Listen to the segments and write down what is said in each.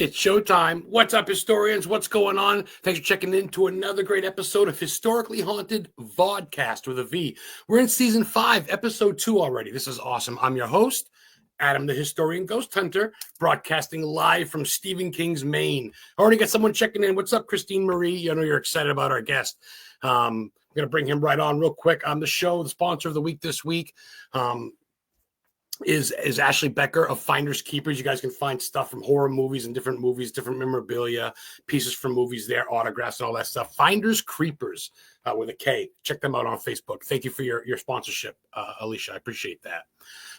It's showtime. What's up, historians? What's going on? Thanks for checking in to another great episode of Historically Haunted VODCAST with a V. We're in season 5, episode 2 already. This is awesome. I'm your host, Adam the Historian Ghost Hunter, broadcasting live from Stephen King's Maine. I already got someone checking in. What's up, Christine Marie? I know you're excited about our guest. I'm going to bring him right on real quick on the show. The sponsor of the week this week is Ashley Becker of Finders Keepers. You guys can find stuff from horror movies and different movies, different memorabilia, pieces from movies there, autographs and all that stuff. Finders Creepers with a K. Check them out on Facebook. Thank you for your sponsorship, Alicia. I appreciate that.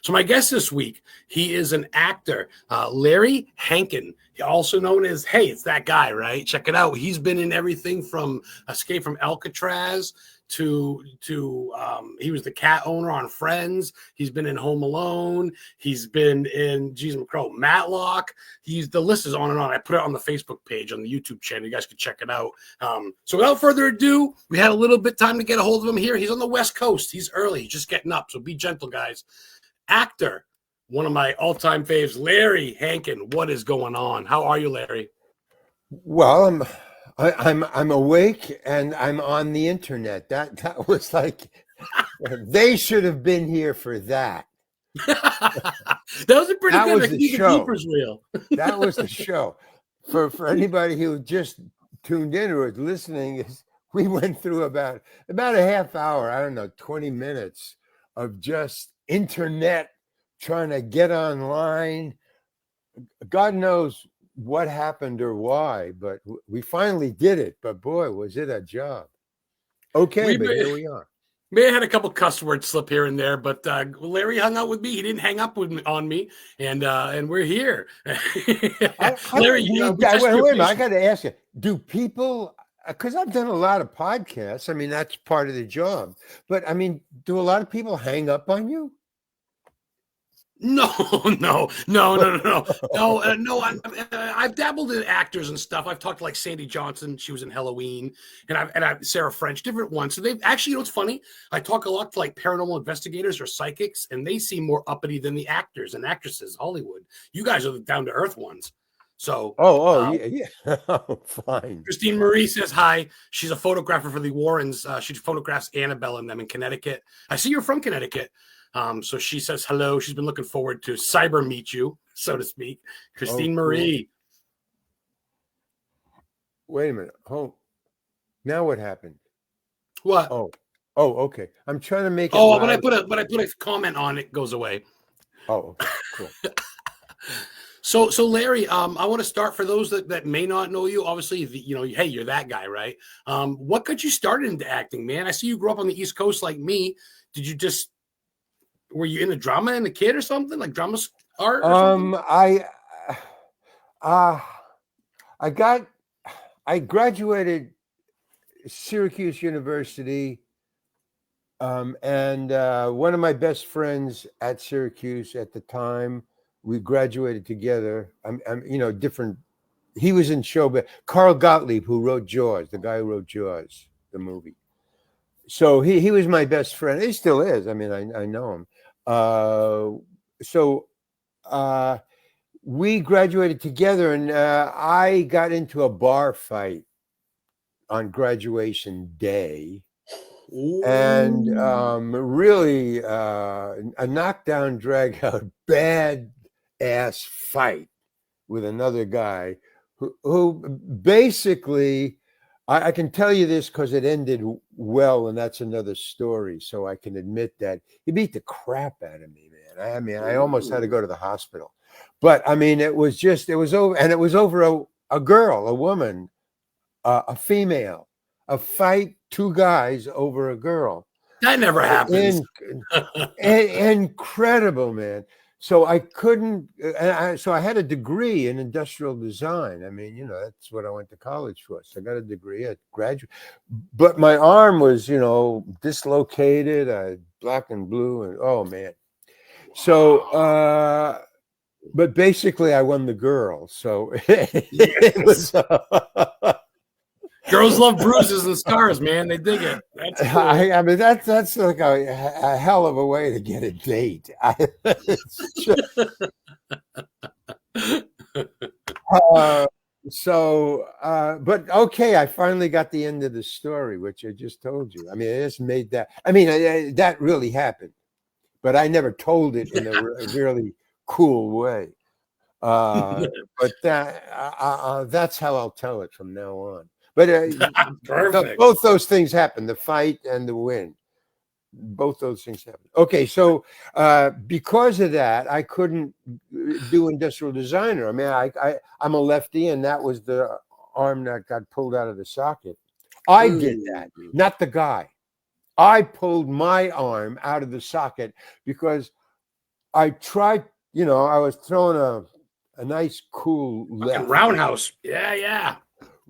So my guest this week, he is an actor, Larry HANKIN, also known as, hey, it's that guy, right? Check it out. He's been in everything from Escape from Alcatraz to he was the cat owner on Friends. He's been in Home Alone. He's been in Matlock. The list is on and on. I put it on the Facebook page, on the YouTube channel. You guys can check it out. So without further ado, we had a little bit time to get a hold of him here. He's on the West Coast. He's early. He's just getting up. So be gentle, guys. Actor, one of my all-time faves, Larry HANKIN. What is going on? How are you, Larry? Well, I'm awake and I'm on the internet. That was like they should have been here for that. That was a pretty good. Was the show. Keepers reel. That was the show. For anybody who just tuned in or is listening, we went through about a half hour, I don't know, 20 minutes of just internet trying to get online. God knows what happened or why, but we finally did it. But boy, was it a job. Okay, here we are. May have had a couple cuss words slip here and there, but Larry hung out with me. He didn't hang up on me, and we're here. Larry, wait a minute. I got to ask you: do people? Because I've done a lot of podcasts. I mean, that's part of the job. But I mean, do a lot of people hang up on you? No. I've dabbled in actors and stuff. I've talked to like Sandy Johnson. She was in Halloween, and I've Sarah French, different ones. So they've actually, you know, what's funny? I talk a lot to like paranormal investigators or psychics, and they seem more uppity than the actors and actresses. Hollywood, you guys are the down to earth ones. So, yeah. Oh, fine. Christine Marie says hi. She's a photographer for the Warrens. She photographs Annabelle and them in Connecticut. I see you're from Connecticut. So she says hello. She's been looking forward to cyber meet you, so to speak. Christine Marie. Wait a minute. Oh, now what happened? What? Oh, okay. I'm trying to make it. Oh, but I put a comment on it, goes away. Oh, okay. Cool. So Larry, I want to start for those that may not know you. Obviously, hey, you're that guy, right? What got you started into acting, man? I see you grew up on the East Coast like me. Were you into drama as a kid or something, like drama art? I graduated Syracuse University, and one of my best friends at Syracuse at the time, we graduated together. I'm different. He was in show, but Carl Gottlieb, who wrote Jaws, the guy who wrote Jaws, the movie. So he was my best friend. He still is. I mean, I know him. We graduated together, and I got into a bar fight on graduation day. Ooh. And really a knockdown, drag out, bad ass fight with another guy who basically, I can tell you this because it ended well, and that's another story. So I can admit that he beat the crap out of me, man. I mean, I almost had to go to the hospital. But I mean, it was over, and it was over a girl, a woman, a female, a fight, two guys over a girl. That never happens. Incredible, man. So I couldn't, so I had a degree in industrial design. I mean, that's what I went to college for. So I got a degree at graduate, but my arm was, dislocated, black and blue, and oh man. So, but basically I won the girl. So it was, girls love bruises and scars, man. They dig it. That's cool. I mean, that's like a hell of a way to get a date. Uh, but okay, I finally got the end of the story, which I just told you. I mean, I just made that. I mean, that really happened, but I never told it in a really cool way. But that's how I'll tell it from now on. But Perfect. both those things happen: the fight and the win. Both those things happen. Okay, so because of that, I couldn't do industrial designer. I mean, I'm a lefty, and that was the arm that got pulled out of the socket. I did that, not the guy. I pulled my arm out of the socket because I tried. You know, I was throwing a nice, cool left. Roundhouse. Yeah.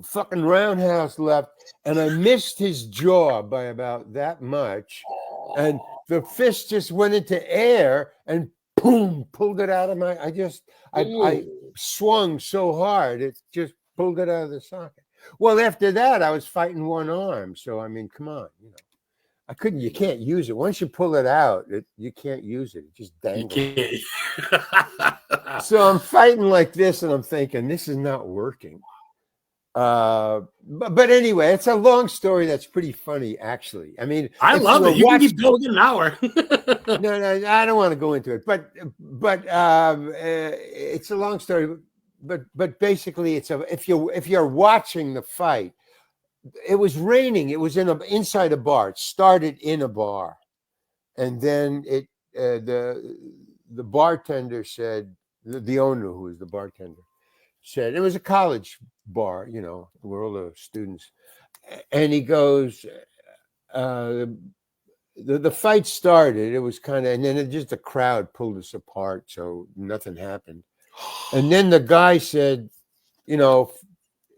Fucking roundhouse left, and I missed his jaw by about that much. And the fist just went into air and boom, pulled it out of my. I swung so hard, it just pulled it out of the socket. Well, after that, I was fighting one arm. So, I mean, come on, you know, you can't use it. Once you pull it out, you can't use it. It just dangles. You can't. So I'm fighting like this, and I'm thinking, this is not working. But anyway, it's a long story that's pretty funny, actually. I mean, I love it. You can keep going an hour. No, I don't want to go into it. But it's a long story. But basically, if you're watching the fight, it was raining. It was inside a bar. It started in a bar, and then the bartender said, the owner, who was the bartender, said, it was a college bar, you know, where all the students, and he goes, the fight started. It was kind of, and then the crowd pulled us apart, so nothing happened. And then the guy said, you know,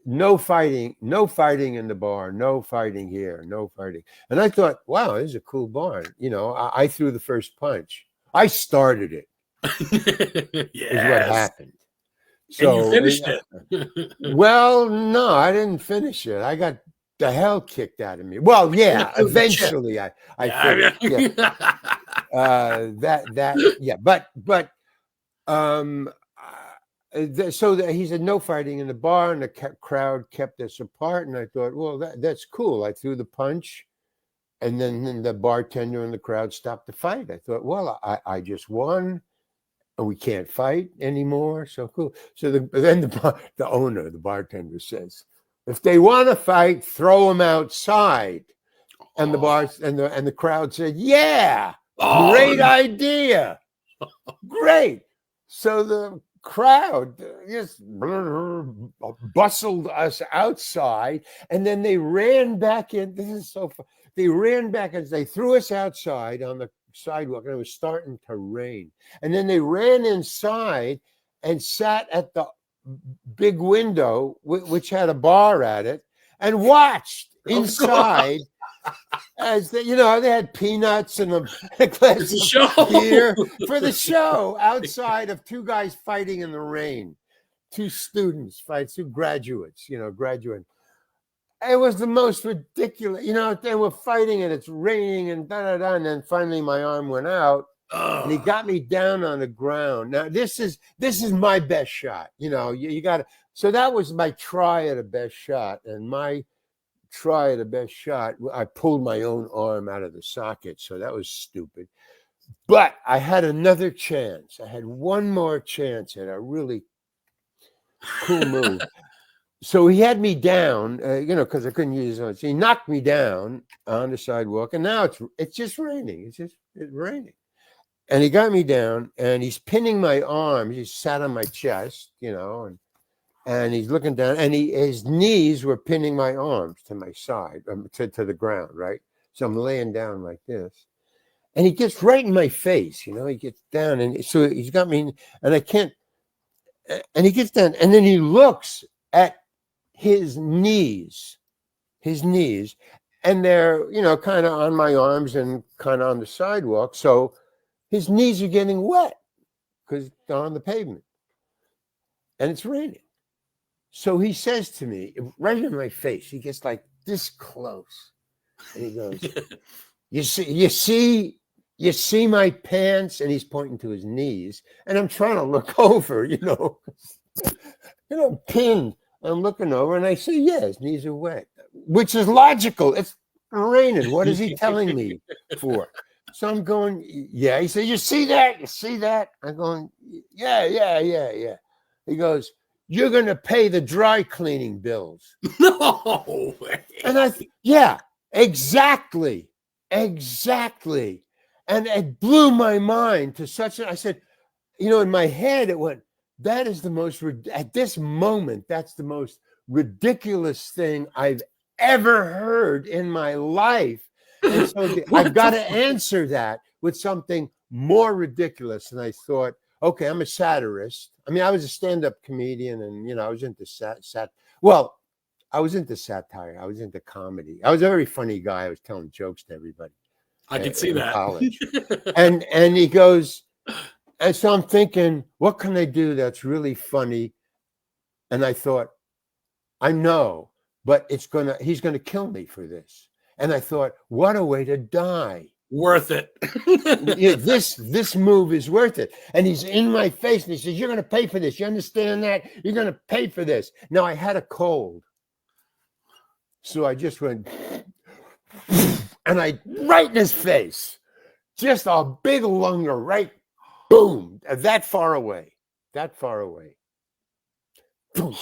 no fighting in the bar, no fighting here, no fighting. And I thought, wow, this is a cool bar. You know, I threw the first punch. I started it. Yes. Is what happened. So, and you finished it. Well, no, I didn't finish it. I got the hell kicked out of me. Well, yeah, eventually I finished. Yeah. So he said no fighting in the bar, and the crowd kept us apart. And I thought, well, that's cool. I threw the punch, and then the bartender and the crowd stopped the fight. I thought, well, I just won. We can't fight anymore. So cool. So then the owner, the bartender, says, if they want to fight, throw them outside. And the bars and the crowd said, yeah, great idea. Great. So the crowd just bustled us outside, and then they ran back in. This is so fun. They ran back as they threw us outside on the sidewalk, and it was starting to rain. And then they ran inside and sat at the big window, which had a bar at it, and watched inside as they had peanuts and a glass of beer for the show outside of two guys fighting in the rain, two students fight, two graduates, graduate. It was the most ridiculous, they were fighting and it's raining and da-da-da. And then finally my arm went out and he got me down on the ground. Now this is my best shot. You got to, so that was my try at a best shot. And my try at a best shot, I pulled my own arm out of the socket. So that was stupid. But I had another chance. I had one more chance at a really cool move. So he had me down, because I couldn't use it. So he knocked me down on the sidewalk, and now it's just raining. It's raining, and he got me down, and he's pinning my arm. He sat on my chest, and he's looking down, and his knees were pinning my arms to my side, to the ground, right? So I'm laying down like this, and he gets right in my face. He gets down, and so he's got me, and I can't. And he gets down, and then he looks at his knees, and they're, kind of on my arms and kind of on the sidewalk. So his knees are getting wet because they're on the pavement and it's raining. So he says to me, right in my face, he gets like this close, and he goes, you see my pants? And he's pointing to his knees, and I'm trying to look over, pinned. I'm looking over and I say, yeah, his knees are wet, which is logical. It's raining. What is he telling me for? So I'm going, yeah. He said, you see that? You see that? I'm going, yeah. He goes, you're going to pay the dry cleaning bills. No way. And yeah, exactly. And it blew my mind to such I said, in my head, it went, that is the most, at this moment, that's the most ridiculous thing I've ever heard in my life. And so I've got to answer that with something more ridiculous. And I thought, okay, I'm a satirist. I mean, I was a stand-up comedian and, I was into I was into satire. I was into comedy. I was a very funny guy. I was telling jokes to everybody. I could see that. College. and he goes, and so I'm thinking, what can I do that's really funny? And I thought, I know, but he's gonna kill me for this. And I thought, what a way to die. Worth it. This move is worth it. And he's in my face and he says, you're gonna pay for this. You understand that? You're gonna pay for this. Now I had a cold. So I just went and right in his face, just a big lunger, right? Boom, that far away. Boom.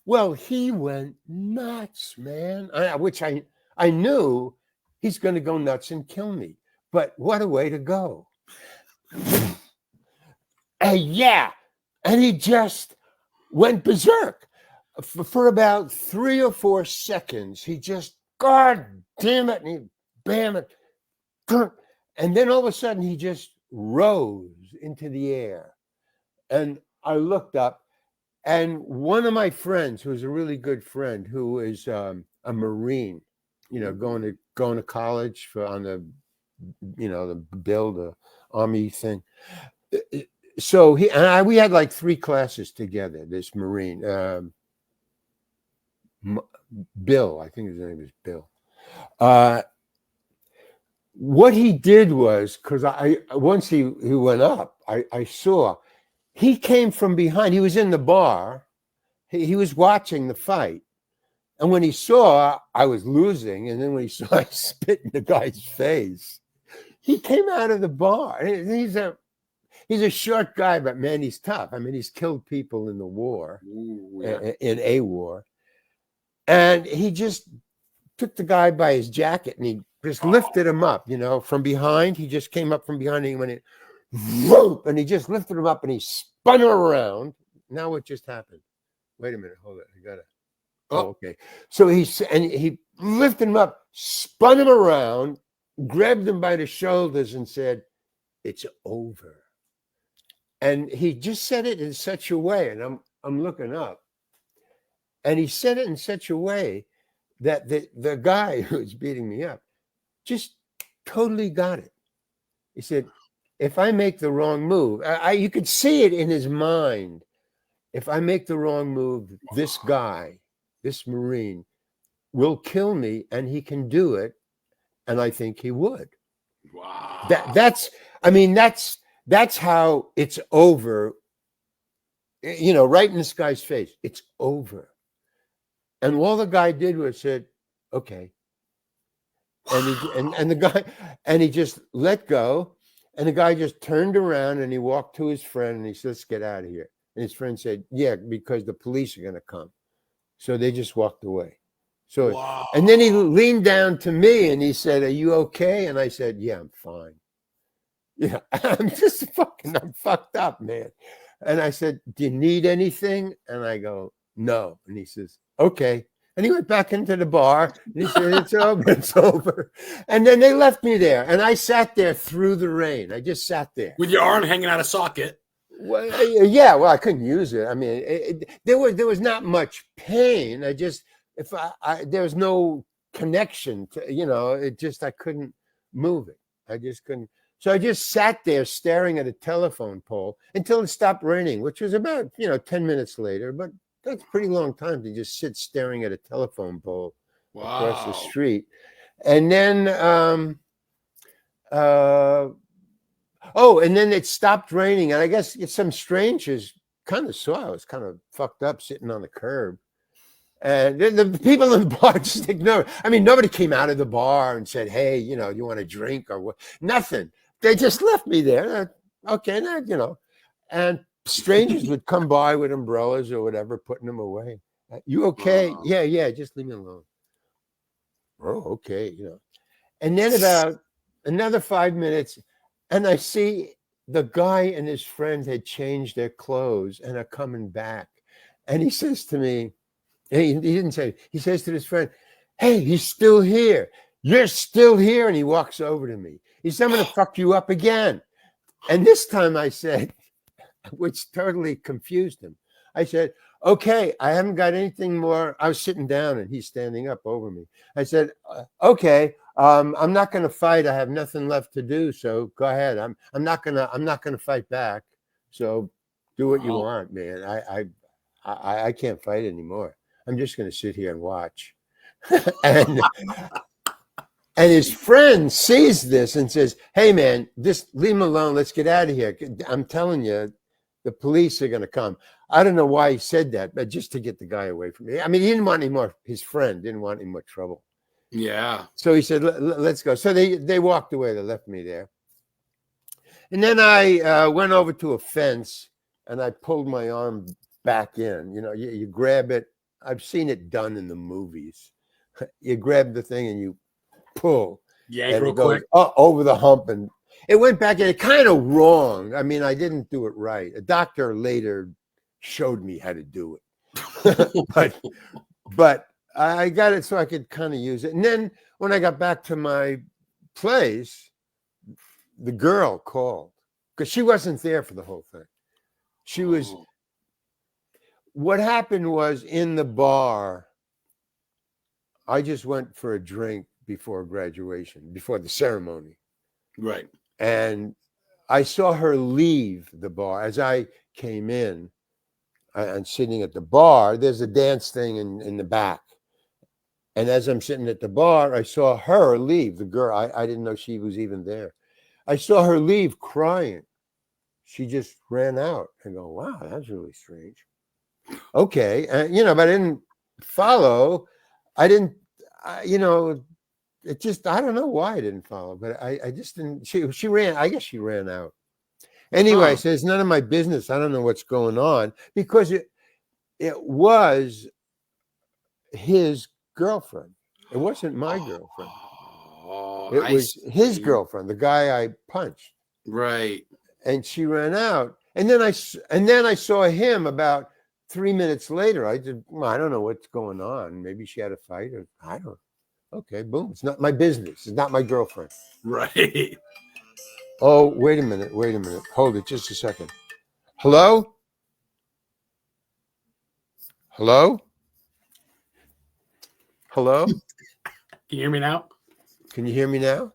Well, he went nuts, man, which I knew he's going to go nuts and kill me. But what a way to go. Yeah. And he just went berserk. For about 3 or 4 seconds, he just, God damn it, and he bam it. And then all of a sudden, he just rose into the air. And I looked up, and one of my friends, who was a really good friend, who is a Marine, going to college on the build the Army thing. So we had like 3 classes together. This Marine, Bill, I think his name is Bill. What he did was, because once he went up, I saw he came from behind. He was in the bar. He was watching the fight. And when he saw I was losing, and then when he saw I spit in the guy's face, he came out of the bar. He's a short guy, but man, he's tough. I mean, he's killed people in the war, in a war. And he just took the guy by his jacket and he just lifted him up, from behind. He just came up from behind and he went in, whoop, and he just lifted him up and he spun him around. Now what just happened? Wait a minute, hold it. I got it. Oh, okay. So he lifted him up, spun him around, grabbed him by the shoulders and said, "It's over." And he just said it in such a way, and I'm looking up, and he said it in such a way that the guy who was beating me up just totally got it. He said, if I make the wrong move, you could see it in his mind. If I make the wrong move, this guy, this Marine, will kill me, and he can do it. And I think he would. Wow. That's how it's over. Right in this guy's face. It's over. And all the guy did was said, okay. And the guy, and he just let go. And the guy just turned around and he walked to his friend and he said, let's get out of here. And his friend said, yeah, because the police are going to come. So they just walked away. So, wow. And then he leaned down to me and he said, are you okay? And I said, yeah, I'm fine. Yeah, I'm fucked up, man. And I said, do you need anything? And I go, no. And he says, okay. And he went back into the bar and he said, it's over, it's over. And then they left me there. And I sat there through the rain. I just sat there. With your arm hanging out of socket. Well, yeah, well, I couldn't use it. I mean, there was not much pain. I just, there was no connection to, I couldn't move it. I just couldn't. So I just sat there staring at a telephone pole until it stopped raining, which was about, 10 minutes later. But that's a pretty long time to just sit staring at a telephone pole across the street. And then, and then it stopped raining. And I guess some strangers kind of saw I was kind of fucked up sitting on the curb. And then the people in the bar just ignored. I mean, nobody came out of the bar and said, hey, you know, you want a drink or what? Nothing. They just left me there. Okay, now, you know. And strangers would come by with umbrellas or whatever, putting them away. You okay? Yeah, just leave me alone. Oh, okay, you know. And then about another 5 minutes, and I see the guy and his friend had changed their clothes and are coming back. And he says to me, he didn't say, he says to his friend, hey, he's still here. You're still here. And he walks over to me. He said, I'm going to fuck you up again. And this time I said, which totally confused him. I said, okay, I haven't got anything more. I was sitting down and he's standing up over me. I said, okay, I'm not going to fight. I have nothing left to do. So go ahead. I'm not going to fight back. So do what you want, man. I can't fight anymore. I'm just going to sit here and watch. and his friend sees this and says, hey, man, just leave him alone. Let's get out of here. I'm telling you, the police are going to come. I don't know why he said that, but just to get the guy away from me. I mean, he didn't want any more. His friend didn't want any more trouble. Yeah. So he said, let's go. So they walked away. They left me there. And then I went over to a fence and I pulled my arm back in. You know, you grab it. I've seen it done in the movies. You grab the thing and you pull. Yank and real it goes quick. Over the hump. And it went back and it kind of wrong. I mean, I didn't do it right. A doctor later showed me how to do it. but I got it so I could kind of use it. And then when I got back to my place, the girl called because she wasn't there for the whole thing. She was. What happened was in the bar, I just went for a drink before graduation, before the ceremony. Right. And I saw her leave the bar. As I came in and sitting at the bar, there's a dance thing in the back. And as I'm sitting at the bar, I saw her leave, the girl. I didn't know she was even there. I saw her leave crying. She just ran out. I go, wow, that's really strange. Okay. You know, but I didn't follow. I didn't, you know, it just, I don't know why I didn't follow, but I just didn't, she ran, I guess she ran out. Anyway, so it's none of my business. I don't know what's going on because it was his girlfriend. It wasn't my girlfriend. It was his girlfriend, the guy I punched. Right. And she ran out. And then I saw him about 3 minutes later. I don't know what's going on. Maybe she had a fight or I don't know. Okay, boom. It's not my business. It's not my girlfriend. Right. Oh, wait a minute. Hold it just a second. Hello? Hello? Hello? Can you hear me now? Can you hear me now?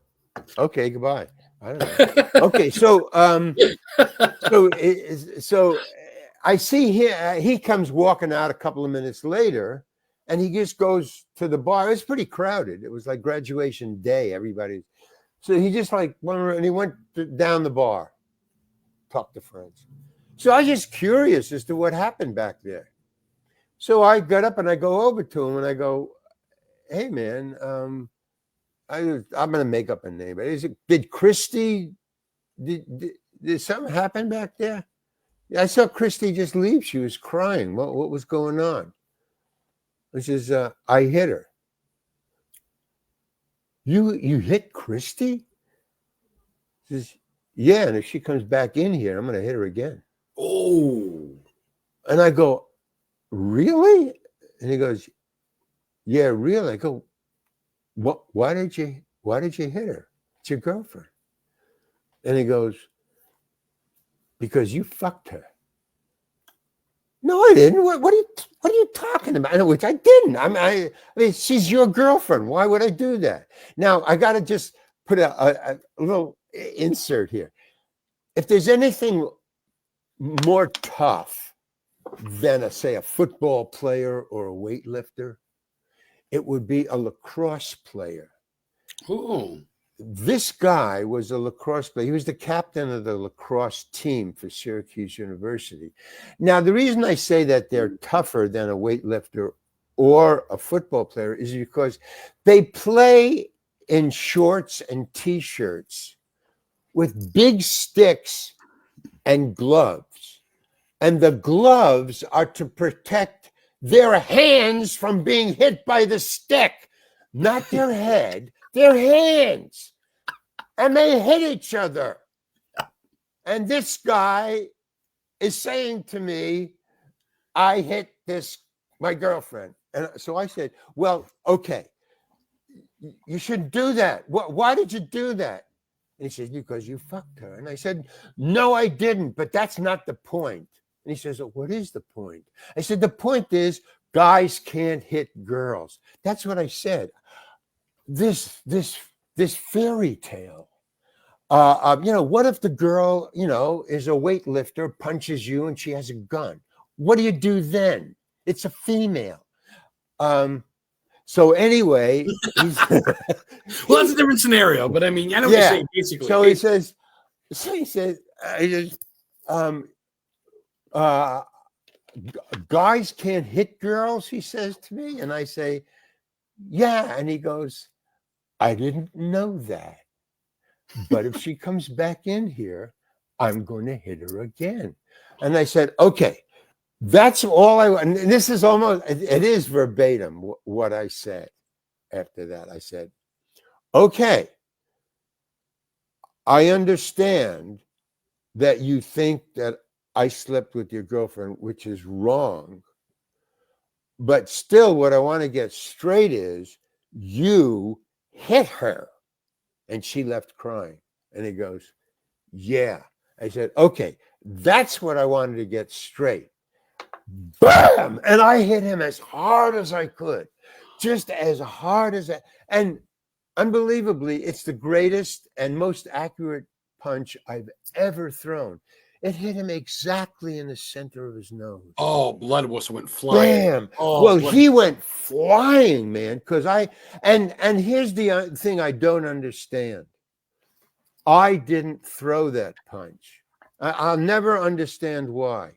Okay, goodbye. I don't know. Okay, so I see he comes walking out a couple of minutes later, and he just goes to the bar. It was pretty crowded. It was like graduation day. Everybody. So he just like went and he went down the bar, talked to friends. So I was just curious as to what happened back there. So I got up and I go over to him and I go, "Hey, man, I'm going to make up a name. But did Christy? Did something happen back there? I saw Christy just leave. She was crying. What was going on?" He says, "I hit her." You hit Christy? He says, "Yeah, and if she comes back in here, I'm going to hit her again." Oh. And I go, "Really?" And he goes, "Yeah, really." I go, "What? Why did you hit her? It's your girlfriend." And he goes, "Because you fucked her." No, I didn't. What are you talking about? Which I didn't. I mean, she's your girlfriend. Why would I do that? Now I got to just put a little insert here. If there's anything more tough than say a football player or a weightlifter, it would be a lacrosse player. Oh. this guy was a lacrosse player. He was the captain of the lacrosse team for Syracuse University. Now, the reason I say that they're tougher than a weightlifter or a football player is because they play in shorts and t-shirts with big sticks and gloves. And the gloves are to protect their hands from being hit by the stick, not their head, their hands. And they hit each other. And this guy is saying to me, I hit my girlfriend. And so I said, well, okay, you shouldn't do that. Why did you do that? And he said, because you fucked her. And I said, no, I didn't, but that's not the point. And he says, oh, what is the point? I said, the point is guys can't hit girls. That's what I said. This fairy tale. What if the girl, is a weightlifter, punches you, and she has a gun? What do you do then? It's a female. So anyway, well, that's a different scenario. But I mean, I know what you're saying basically. So he says, guys can't hit girls. He says to me, and I say, yeah, and he goes, I didn't know that. But if she comes back in here, I'm going to hit her again. And I said, okay, that's all I want. And this is it is verbatim what I said after that. I said, okay, I understand that you think that I slept with your girlfriend, which is wrong. But still, what I want to get straight is you hit her. And she left crying. And he goes, yeah. I said, okay, that's what I wanted to get straight. Bam! And I hit him as hard as I could, just as hard as I. And unbelievably, it's the greatest and most accurate punch I've ever thrown. It hit him exactly in the center of his nose. Oh, blood went flying. Bam. Oh, well, he went flying, man, because and here's the thing I don't understand. I didn't throw that punch. I'll never understand why.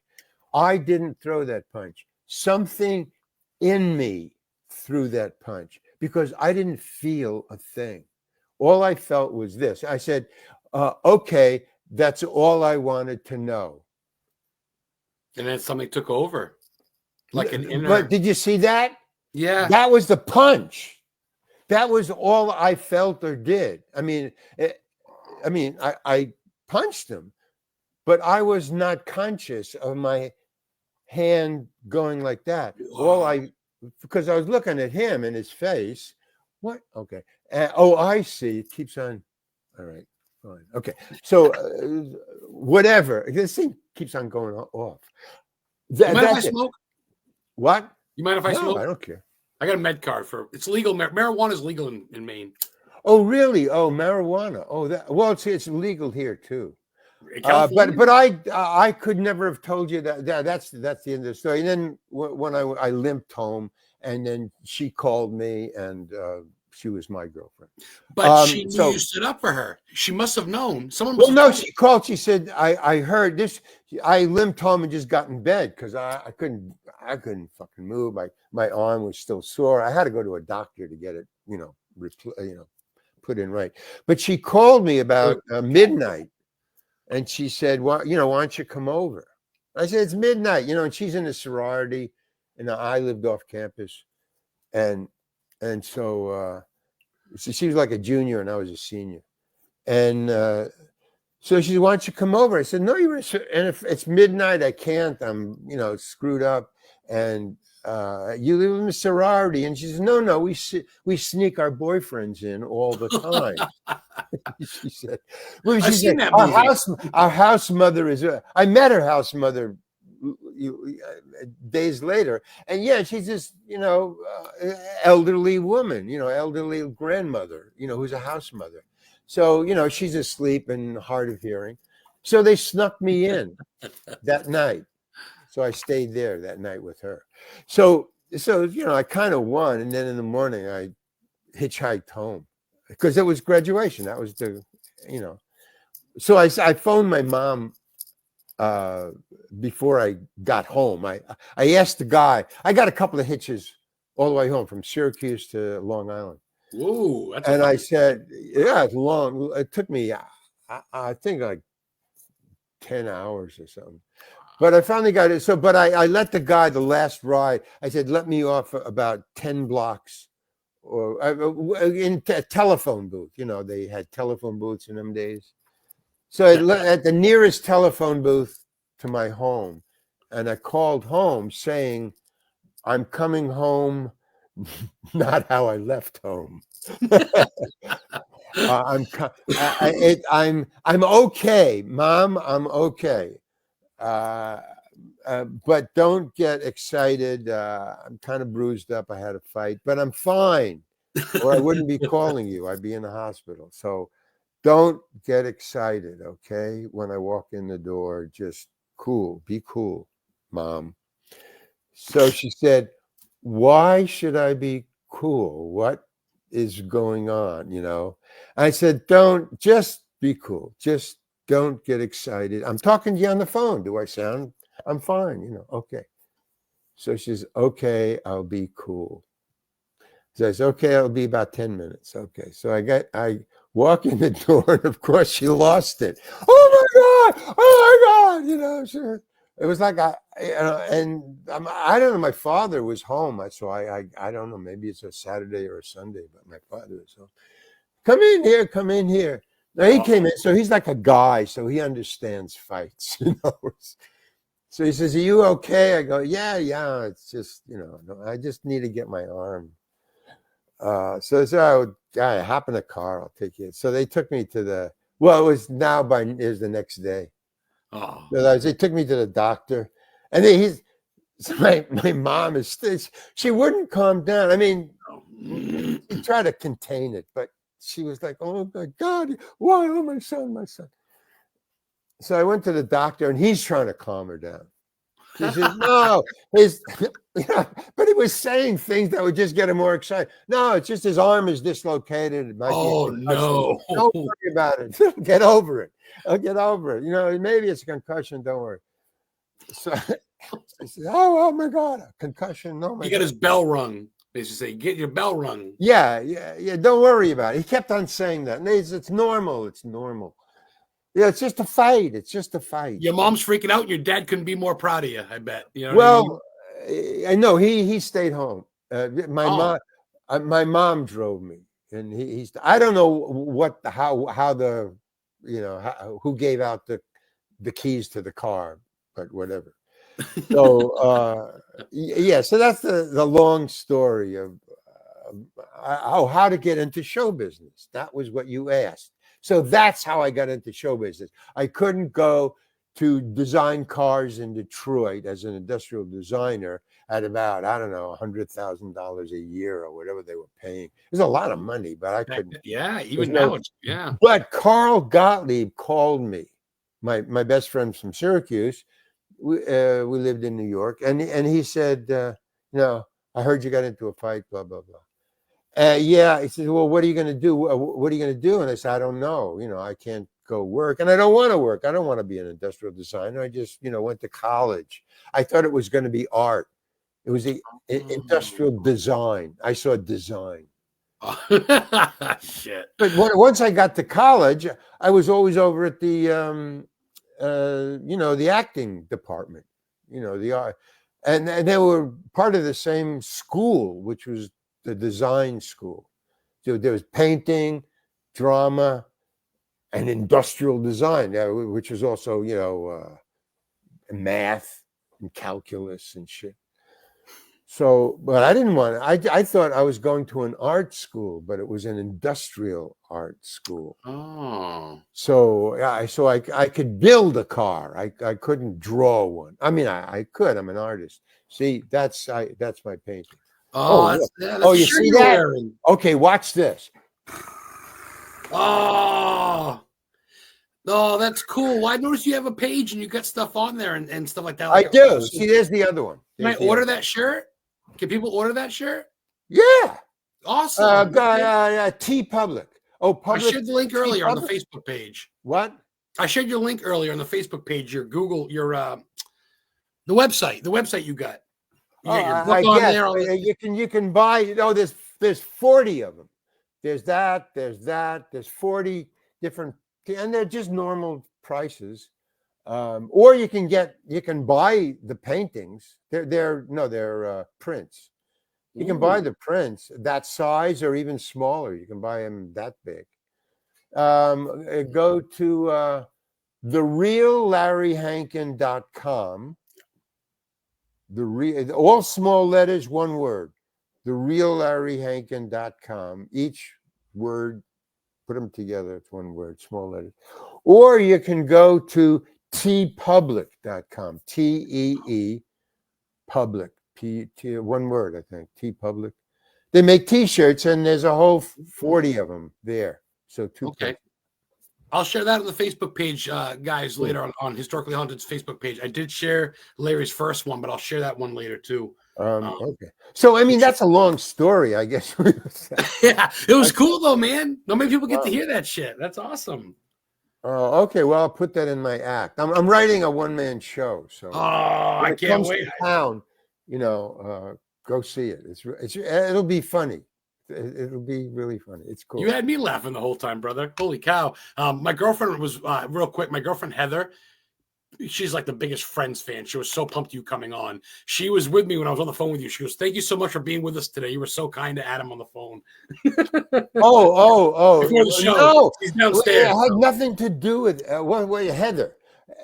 I didn't throw that punch. Something in me threw that punch because I didn't feel a thing. All I felt was this. I said, okay, that's all I wanted to know. And then something took over. Like an inner. But did you see that? Yeah. That was the punch. That was all I felt or did. I mean, I punched him, but I was not conscious of my hand going like that. Because I was looking at him in his face. What? Okay. I see. It keeps on. All right. Fine. Okay. So whatever. This thing keeps on going off. You mind if I smoke? What? You mind if I smoke? I don't care. I got a med card it's legal. Marijuana is legal in Maine. Oh, really? Oh, marijuana. Oh, it's legal here too. But I could never have told you that. That's the end of the story. And then when I limped home, and then she called me, and she was my girlfriend. But she knew you stood up for her. She must have known. She called. She said, I heard this. I limped home and just got in bed because I couldn't fucking move. My arm was still sore. I had to go to a doctor to get it, put in right. But she called me about midnight, and she said, why don't you come over? I said, it's midnight, and she's in a sorority, and I lived off campus, and so she was like a junior and I was a senior, and so she said, why don't you come over? I said, no, and if it's midnight, I can't. I'm screwed up, and you live in a sorority. And she says, no, we sneak our boyfriends in all the time. She said, our house mother is. I met her house mother days later, and she's this elderly woman, elderly grandmother, who's a house mother. So she's asleep and hard of hearing. So they snuck me in that night. So I stayed there that night with her. So I kind of won, and then in the morning I hitchhiked home. because it was graduation. That was the, you know. So I phoned my mom before I got home. I asked the guy. I got a couple of hitches all the way home from Syracuse to Long Island. Whoa, that's and I said, yeah, it's long. It took me, I think, like 10 hours or something. But I finally got it. So, but I let the guy, the last ride, I said, let me off about 10 blocks or in a telephone booth. You know, they had telephone booths in them days. So at the nearest telephone booth to my home. And I called home saying, I'm coming home, not how I left home. I'm okay, Mom. I'm okay. But don't get excited. I'm kind of bruised up. I had a fight, but I'm fine. Or I wouldn't be calling you. I'd be in the hospital. So don't get excited, okay? When I walk in the door, just cool. Be cool, Mom. So she said, why should I be cool? What is going on? You know, I said, don't, just be cool. Just don't get excited. I'm talking to you on the phone. Do I sound? I'm fine. You know, okay. So she says, okay, I'll be cool. So I said, okay, it'll be about 10 minutes. Okay. So I walk in the door, and of course she lost it. Oh my God. Oh my God. You know, it was like I don't know. My father was home, so I don't know. Maybe it's a Saturday or a Sunday, but my father was home. Come in here. Come in here. Now he came in, so he's like a guy, so he understands fights. You know. So he says, "Are you okay?" I go, "Yeah. It's just, you know, I just need to get my arm." So I hop in a car. I'll take you. So they took me to the. Well, it was the next day. Oh. So they took me to the doctor, and then my mom is she wouldn't calm down. I mean, she tried to contain it, but she was like, "Oh my God, why? Oh my son, my son." So I went to the doctor, and he's trying to calm her down. She says, "No, but he was saying things that would just get him more excited. No, it's just his arm is dislocated. It might be a concussion. No! Don't worry about it. Get over it. I'll get over it. You know, maybe it's a concussion. Don't worry." So he says, "Oh my God, a concussion! No, my you got his bell rung." They should say, "Get your bell rung." Yeah. Don't worry about it." He kept on saying that. And it's normal. It's normal. Yeah, it's just a fight. It's just a fight. Your mom's freaking out, and your dad couldn't be more proud of you. I bet. You know. Well, I know he stayed home. My mom drove me, and he's. I don't know how the, you know, who gave out the keys to the car, but whatever. So yeah, so that's the long story of how to get into show business. That was what you asked. So that's how I got into show business. I couldn't go to design cars in Detroit as an industrial designer at about, I don't know, $100,000 a year or whatever they were paying. It was a lot of money, but I couldn't. Yeah, even now it's, yeah. But Carl Gottlieb called me, my best friend from Syracuse. We lived in New York, and he said, "No, I heard you got into a fight, blah blah blah." Yeah, he said, "Well, what are you going to do? What are you going to do?" And I said, "I don't know. You know, I can't go work, and I don't want to work. I don't want to be an industrial designer. I just, you know, went to college. I thought it was going to be art. It was industrial design. I saw design." Shit. But once I got to college, I was always over at the, you know, the acting department. You know, the art, and they were part of the same school, which was the design school. So there was painting, drama, and industrial design, which was also, you know, math and calculus and shit. So, but I didn't want to, I thought I was going to an art school, but it was an industrial art school. Oh. So I could build a car. I couldn't draw one. I mean, I could. I'm an artist. See, that's my painting. Oh, that's you see that? Wearing. Okay, watch this. Oh, that's cool. Well, I noticed you have a page and you got stuff on there and stuff like that. Like I do. See, there's the other one. Can I order that shirt? Can people order that shirt? Yeah. Awesome. T Public. Oh, I public. shared the link earlier on the public? Facebook page. What? I shared your link earlier on the Facebook page. Your Google, the website you got. You Oh, got your I book on guess there. On the, you can buy. There's 40 of them. There's 40 different, and they're just normal prices. Or you can buy the paintings. They're prints. You can buy the prints that size or even smaller. You can buy them that big. Go to thereallarryhankin.com. All small letters, one word. Thereallarryhankin.com. Each word, put them together. It's one word, small letters. Or you can go to teepublic.com. TEE public. One word, I think. Teepublic. They make T-shirts, and there's a whole 40 of them there. So okay. I'll share that on the Facebook page, guys, later on Historically Haunted's Facebook page. I did share Larry's first one, but I'll share that one later too. Okay. So, I mean, that's a long story, I guess. Yeah, it was cool though, man. Not many people get to hear that shit. That's awesome. Oh, okay. Well, I'll put that in my act. I'm writing a one-man show, so I can't wait. Town, go see it. It'll be funny. It'll be really funny. It's cool. You had me laughing the whole time, brother. Holy cow. My girlfriend was real quick. My girlfriend, Heather, she's like the biggest Friends fan. She was so pumped you coming on. She was with me when I was on the phone with you. She goes, "Thank you so much for being with us today. You were so kind to Adam on the phone." Before the show. No, she's downstairs. It had nothing to do with Heather.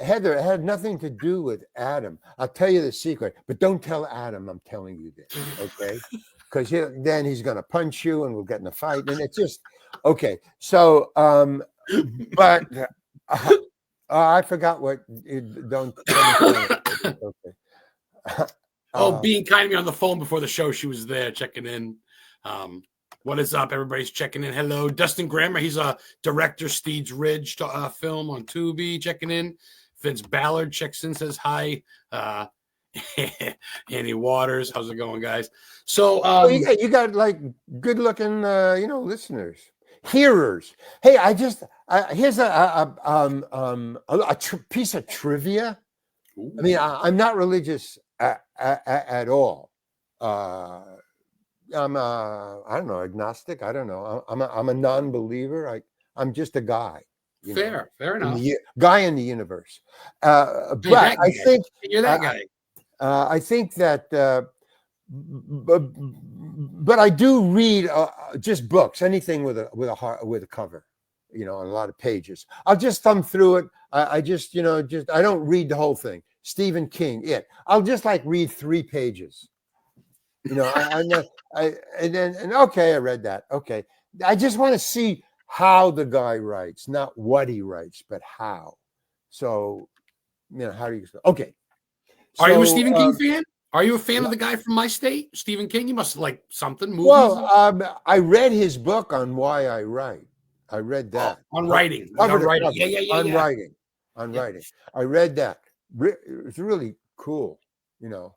Heather, it had nothing to do with Adam. I'll tell you the secret, but don't tell Adam I'm telling you this, okay? Because then he's going to punch you and we'll get in a fight. And it's just, okay. So, but I forgot what, don't. Okay. Being kind to me on the phone before the show. She was there checking in. What is up? Everybody's checking in. Hello, Dustin Grammer. He's a director, Steeds Ridge film on Tubi, checking in. Vince Ballard checks in, says hi. Annie Waters, how's it going, guys? So you got like good looking listeners, hearers. Hey, here's a piece of trivia. Ooh. I mean, I'm not religious at all. I'm I don't know, agnostic. I don't know. I'm a non-believer. I'm just a guy. Fair enough. Guy in the universe. But I think you're that guy. I think that, but I do read just books, anything with a cover, a lot of pages. I'll just thumb through it. I don't read the whole thing. Stephen King, I'll just read 3 pages. I read that. Okay, I just want to see how the guy writes, not what he writes, but how. So, how do you? Okay. Are you a Stephen King fan? Are you a fan of the guy from my state, Stephen King? You must like something. Movies. Well, I read his book on why I write. I read that on writing. On writing. Writing. On writing. I read that. It was really cool.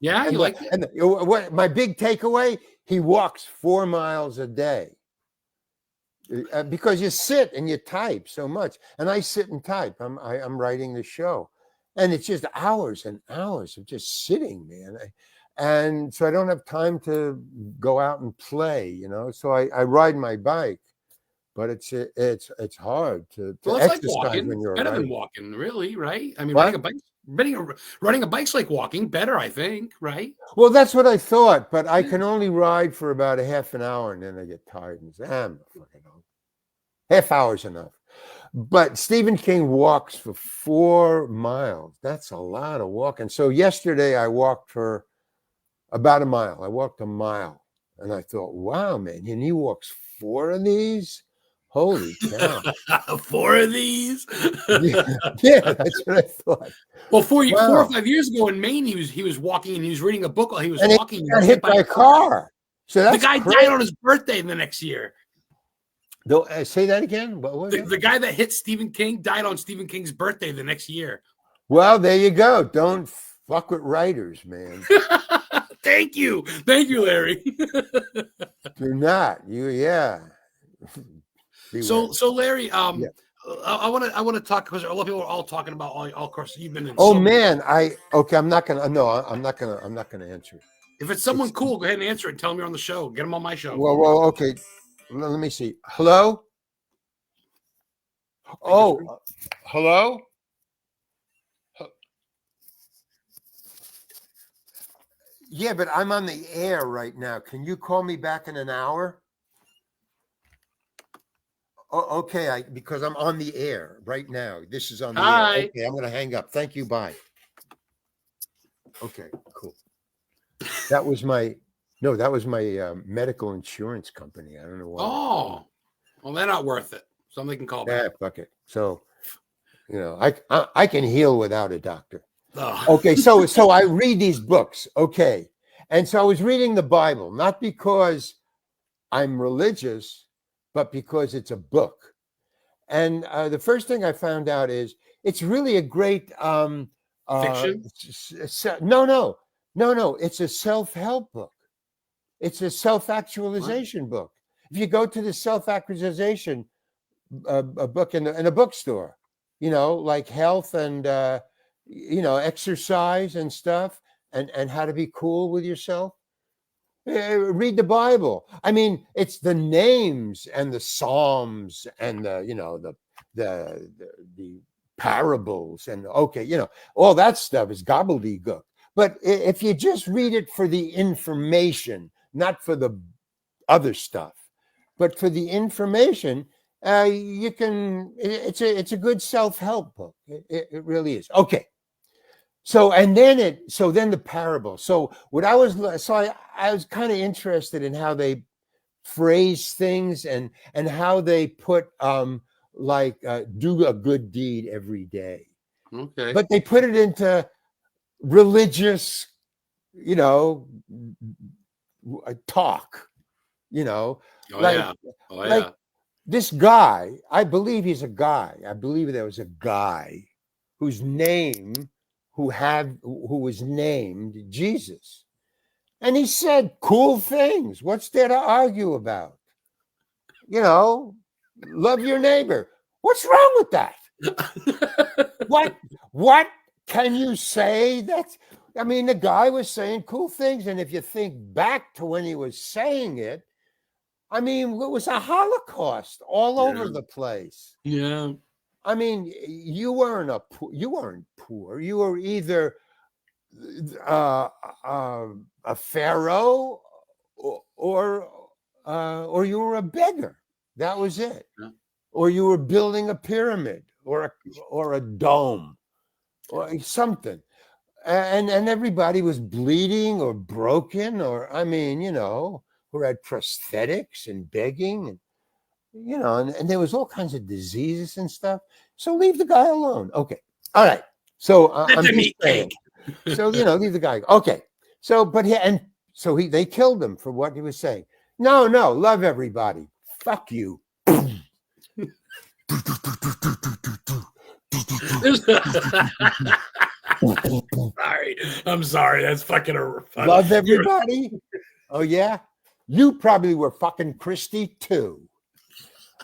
Yeah, you like it. And what my big takeaway? He walks 4 miles a day. Because you sit and you type so much, and I sit and type. I'm writing the show, and it's just hours and hours of just sitting, man. And so I don't have time to go out and play, So I ride my bike, but it's hard to exercise like walking. when you're better riding. than walking, really, right? I mean, What? riding a bike's like walking. Better, I think, right? Well, that's what I thought, but I can only ride for about a half an hour, and then I get tired and say, half hour's enough. But Stephen King walks for 4 miles. That's a lot of walking. So yesterday I walked for about a mile. I walked a mile, and I thought, wow, man, and he walks 4 of these? Holy cow. 4 of these? yeah, that's what I thought. Well, 4 or 5 years ago in Maine, he was walking and he was reading a book while he was walking. He got hit by a car. So that's the guy died on his birthday the next year. Say that again. What was the guy that hit Stephen King died on Stephen King's birthday the next year. Well, there you go. Don't fuck with writers, man. Thank you, Larry. Do not. Beware. So Larry, Yeah. I want to talk because a lot of people are all talking about all. Of course, you've been in. Oh so many- man, I'm not gonna. No, I'm not gonna answer it. If it's someone It's, cool, go ahead and answer it. And tell them you're on the show. Get them on my show. well, okay. Let me see. Hello. Oh, hello. Yeah, but I'm on the air right now. Can you call me back in an hour? Oh, okay, because I'm on the air right now. This is on the air. Hi. Okay, I'm gonna hang up. Thank you. Bye. Okay, cool. That was my medical insurance company. I don't know why. Oh, well, they're not worth it. Somebody can call back. Yeah, fuck it. So, I can heal without a doctor. Oh. Okay, so I read these books. Okay, and so I was reading the Bible not because I'm religious, but because it's a book. And the first thing I found out is it's really a great Fiction? No. It's a self-help book. It's a self-actualization book. If you go to the self-actualization a book in a bookstore, like health and exercise and stuff, and how to be cool with yourself. Read the Bible. I mean, it's the names and the Psalms and the parables and all that stuff is gobbledygook. But if you just read it for the information, not for the other stuff, but for the information, you can. It's a good self-help book. It really is. Okay. So then the parable. So I was kind of interested in how they phrase things and how they put do a good deed every day. Okay. But they put it into religious, talk. Like this guy. I believe he's a guy. I believe there was a guy whose name. Who was named Jesus. And he said cool things. What's there to argue about? Love your neighbor. What's wrong with that? What can you say? The guy was saying cool things. And if you think back to when he was saying it, it was a Holocaust all over the place. Yeah. You weren't poor. You were either a pharaoh or you were a beggar. That was it. Yeah. Or you were building a pyramid or a dome or something. And everybody was bleeding or broken or who had prosthetics and begging and and there was all kinds of diseases and stuff. So leave the guy alone. Okay. All right. So I'm just saying. So leave the guy. Okay. So they killed him for what he was saying. No, love everybody. Fuck you. I'm sorry. That's fucking love everybody. Oh yeah. You probably were fucking Christy too.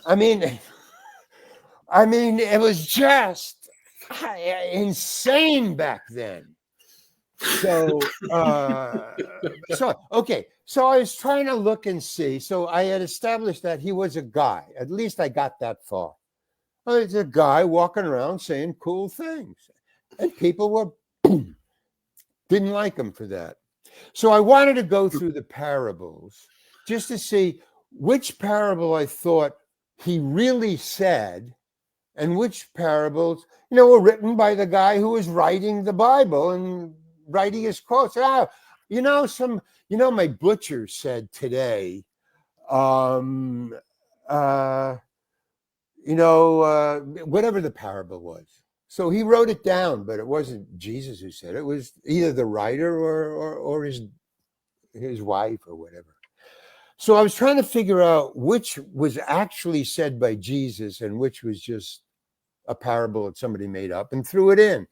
It was just insane back then. So okay. So I was trying to look and see. So I had established that he was a guy. At least I got that far. It's a guy walking around saying cool things, and people didn't like him for that. So I wanted to go through the parables just to see which parable I thought he really said, and which parables, were written by the guy who was writing the Bible and writing his quotes. My butcher said today, whatever the parable was. So he wrote it down, but it wasn't Jesus who said it. It was either the writer or his wife or whatever. So I was trying to figure out which was actually said by Jesus and which was just a parable that somebody made up and threw it in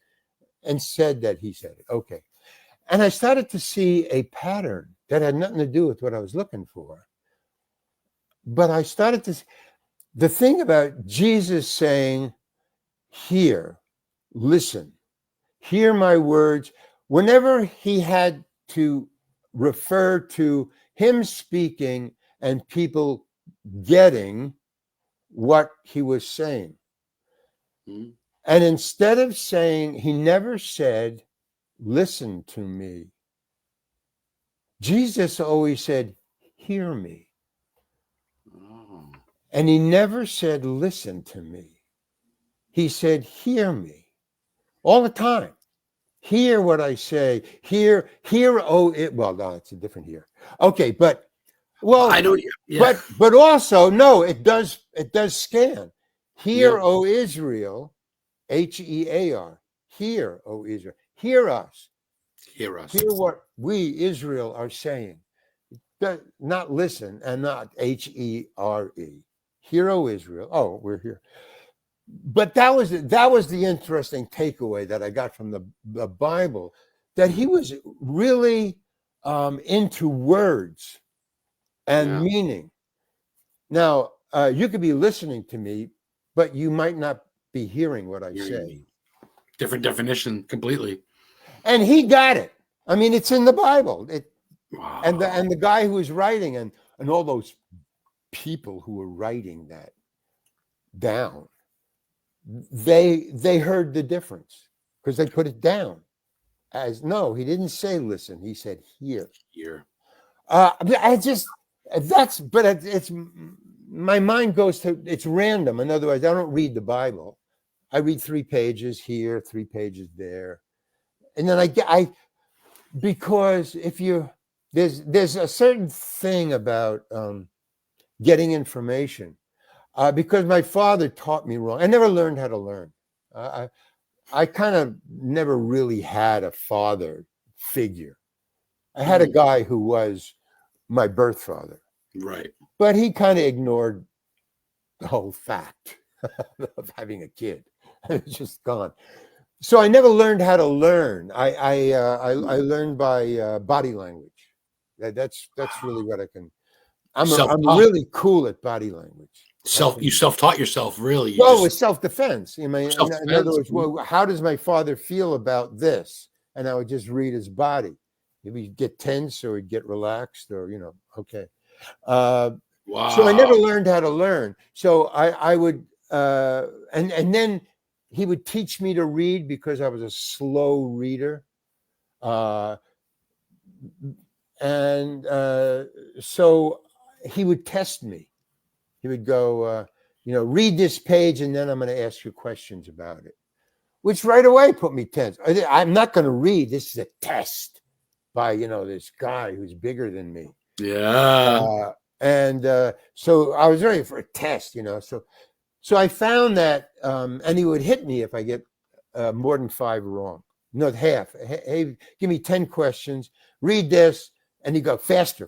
and said that he said it. Okay. And I started to see a pattern that had nothing to do with what I was looking for. But I started to the thing about Jesus saying, hear, listen, hear my words, whenever he had to refer to him speaking and people getting what he was saying. Mm. And instead of saying, he never said, listen to me. Jesus always said, hear me. Oh. And he never said, listen to me. He said, hear me. All the time. Hear what I say. Hear, oh, it. Well, no, it's a different hear. Okay, but, well, I don't. Yeah. but also, no, it does scan. Hear, Yeah. O Israel, Hear. Hear, O Israel. Hear us. Hear us. Hear what we, Israel, are saying. Not listen and not HERE. Hear, O Israel. Oh, we're here. But that was the interesting takeaway that I got from the Bible, that he was really into words and meaning. Now, you could be listening to me, but you might not be hearing what I say. Different definition completely. And he got it. I mean, it's in the Bible. Wow. And the guy who was writing and all those people who were writing that down, they heard the difference because they put it down as, no, he didn't say listen, he said hear. It's my mind goes to, it's random. In other words, I don't read the Bible. I read 3 pages here, 3 pages there, and then I because if you there's a certain thing about getting information. Because my father taught me wrong. I never learned how to learn. I kind of never really had a father figure. I had a guy who was my birth father. Right. But he kind of ignored the whole fact of having a kid. It was just gone. So I never learned how to learn. I learned by body language. That's really what I can. I'm really cool at body language. You self-taught yourself, really. Well, it's self-defense. I mean, self-defense. in other words, well, how does my father feel about this? And I would just read his body. Maybe he'd get tense or he'd get relaxed or, okay. Wow. So I never learned how to learn. So I would, and then he would teach me to read because I was a slow reader. So he would test me. He would go, read this page, and then I'm going to ask you questions about it, which right away put me tense. I'm not going to read. This is a test by, this guy who's bigger than me. Yeah. So I was ready for a test, So I found that, and he would hit me if I get more than 5 wrong. No, half. Hey, give me 10 questions. Read this, and you go faster.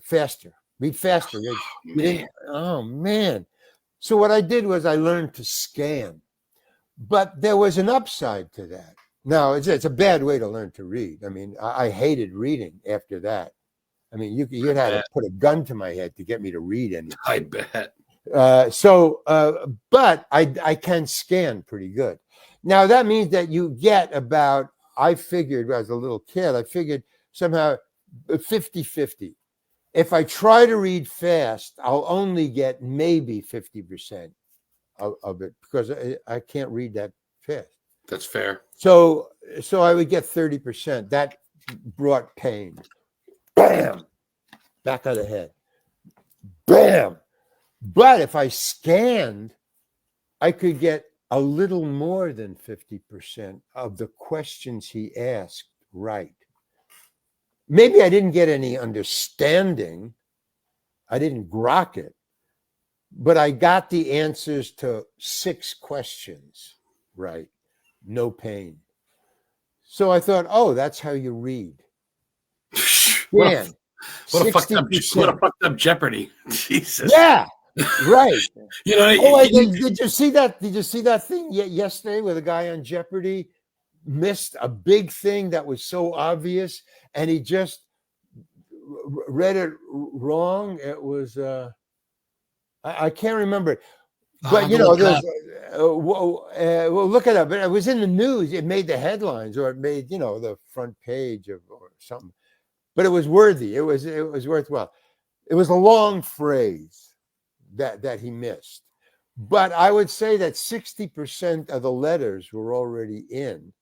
Read faster. Oh man! So what I did was I learned to scan, but there was an upside to that. Now it's a bad way to learn to read. I mean, I hated reading after that. I mean, you'd have to put a gun to my head to get me to read anything. I bet. But I can scan pretty good. Now that means that you get about, I figured as a little kid, I figured somehow 50-50. If I try to read fast, I'll only get maybe 50% of it because I can't read that fast. That's fair. So I would get 30%. That brought pain. Bam! Back of the head. Bam! But if I scanned, I could get a little more than 50% of the questions he asked right. Maybe I didn't get any understanding. I didn't grok it, but I got the answers to 6 questions right. No pain. So I thought, oh, that's how you read. Man, what a fucked up Jeopardy. Jesus. Yeah, right. Did you see that? Did you see that thing yesterday where the guy on Jeopardy missed a big thing that was so obvious, and he just read it wrong? It was I can't remember it. But To look it there's up. well, look it up. It was in the news. It made the headlines, or it made the front page of or something. But it was worthy. It was worthwhile. It was a long phrase that he missed. But I would say that 60% of the letters were already in.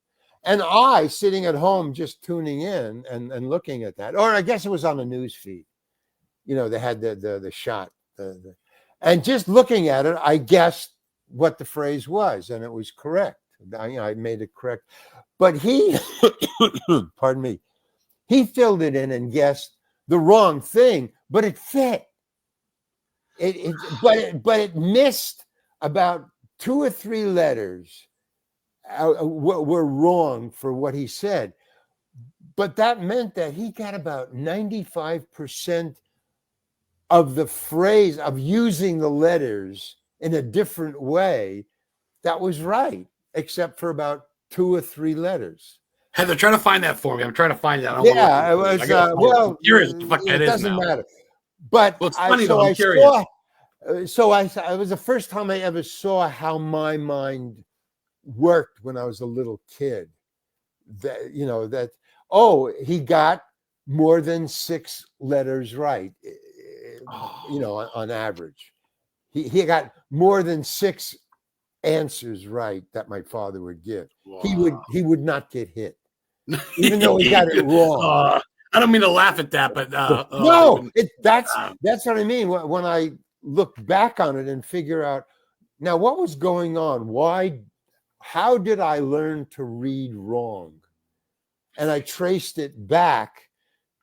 And I, sitting at home, just tuning in and looking at that, or I guess it was on the news feed. They had the shot, and just looking at it, I guessed what the phrase was, and it was correct. I made it correct. But he, pardon me, he filled it in and guessed the wrong thing, but it fit. But it missed about 2 or 3 letters were wrong for what he said. But that meant that he got about 95% of the phrase of using the letters in a different way. That was right, except for about 2 or 3 letters. Heather, try to find that for me. I'm trying to find that. Yeah, it was. I'm curious what the fuck that it is doesn't now. matter. But Well, it's funny though. I'm curious. It was the first time I ever saw how my mind worked when I was a little kid. He got more than 6 letters right. On average, he got more than 6 answers right that my father would give. Wow. He would not get hit, even though he got it wrong. I don't mean to laugh at that, but no, that's what I mean. When I look back on it and figure out now what was going on, how did I learn to read wrong? And I traced it back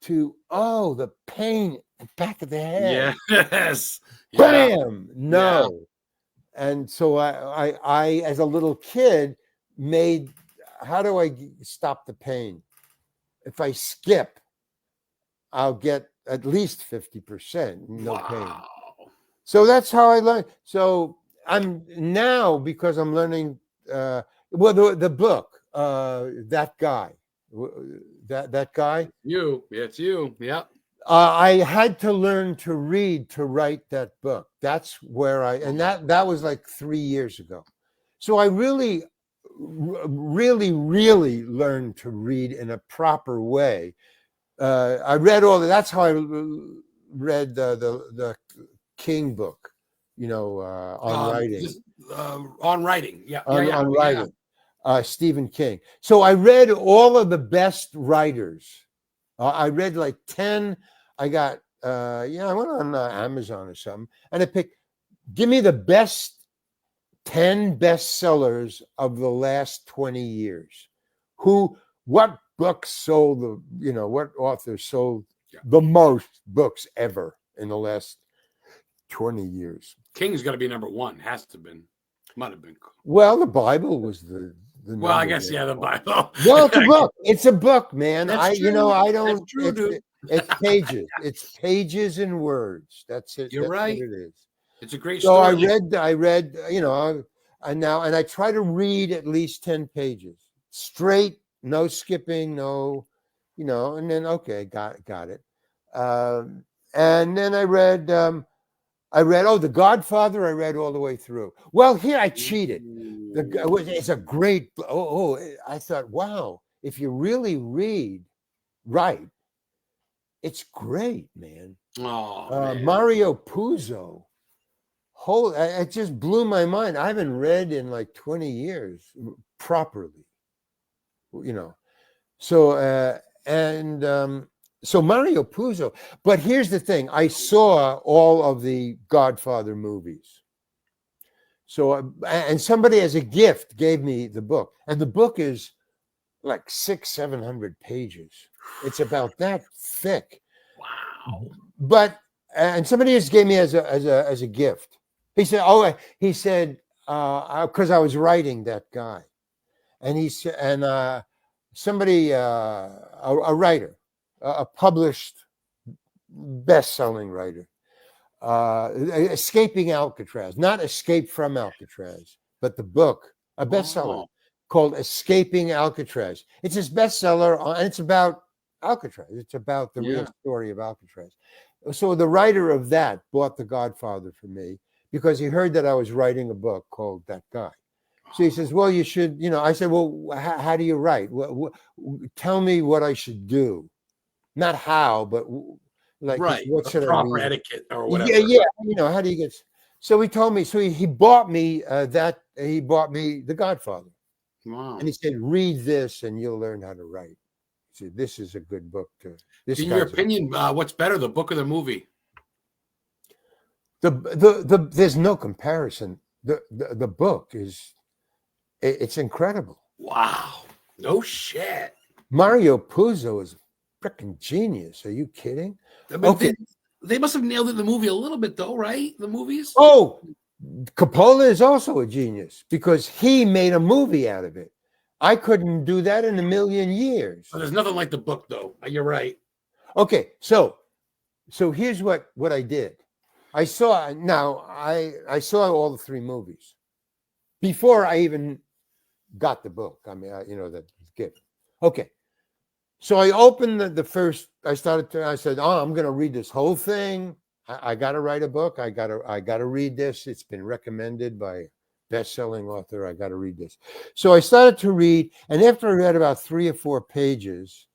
to the pain at the back of the head. Yes. Bam! No. Yeah. And so I as a little kid how do I stop the pain? If I skip, I'll get at least 50%, no pain. So that's how I learned. So I'm now, because I'm learning, the book, that guy. That guy. It's you. Yep. I had to learn to read to write that book. That's where that was like 3 years ago. So I really learned to read in a proper way. I read that's how I read the King book, on writing. On writing. Yeah. On writing. Stephen King. So I read all of the best writers. I read like 10. I got, I went on Amazon or something, and I picked, give me the best 10 bestsellers of the last 20 years. What books sold what authors sold the most books ever in the last 20 years. King's got to be number 1. Has to have been. Might have been. Well, the Bible was the well, I guess the Bible. Well, it's a book. It's a book, man. That's true. I don't. That's true, dude. It's pages. It's pages and words. That's it. You're right. What it is. It's a great story. So I read. And I try to read at least 10 pages straight, no skipping, no, and then got it. And then I read. The Godfather. I read all the way through. Well, here I cheated. It's a great. I thought, wow, if you really read right, it's great, man. Man. Mario Puzo. It just blew my mind. I haven't read in like 20 years properly, So so Mario Puzo. But here's the thing: I saw all of the Godfather movies. So and somebody as a gift gave me the book, and the book is like 600-700 pages. It's about that thick. Wow. But and somebody just gave me as a gift. He said, because I was writing that guy, and he said, and somebody, a writer, a published, best-selling writer, escaping Alcatraz, not Escape from Alcatraz, but the book, a bestseller called Escaping Alcatraz. It's his bestseller, and it's about Alcatraz. It's about the real story of Alcatraz. So the writer of that bought The Godfather for me because he heard that I was writing a book called That Guy. So he says, well, you should, I said, well, how do you write? Tell me what I should do. Not how, but like, Right. what should I Proper read? etiquette or whatever. Yeah. How do you get? So he told me, so he bought me he bought me The Godfather. Wow. And he said, read this and you'll learn how to write. He said, this is a good book. In your opinion, what's better, the book or the movie? There's no comparison. The book it's incredible. Wow. No shit. Mario Puzo is a freaking genius. Are you kidding? I mean, they must have nailed it in the movie a little bit though, right? The movies? Oh, Coppola is also a genius because he made a movie out of it. I couldn't do that in a million years. There's nothing like the book though. You're right. Okay, so here's what I did. I saw all the 3 movies before I even got the book. I mean, that gift. Okay, so I opened the first. I said, oh, I'm going to read this whole thing. I got to write a book. I got to read this. It's been recommended by a best-selling author. I got to read this. So I started to read, and after I read about 3 or 4 pages,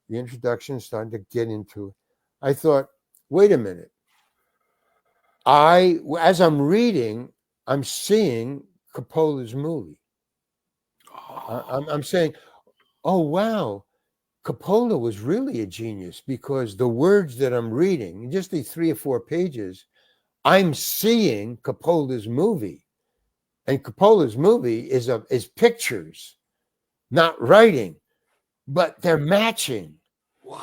the introduction started to get into it. I thought, wait a minute. As I'm reading, I'm seeing Coppola's movie. I'm saying, oh, wow, Coppola was really a genius because the words that I'm reading, just these 3 or 4 pages, I'm seeing Coppola's movie. And Coppola's movie is pictures, not writing, but they're matching. Wow.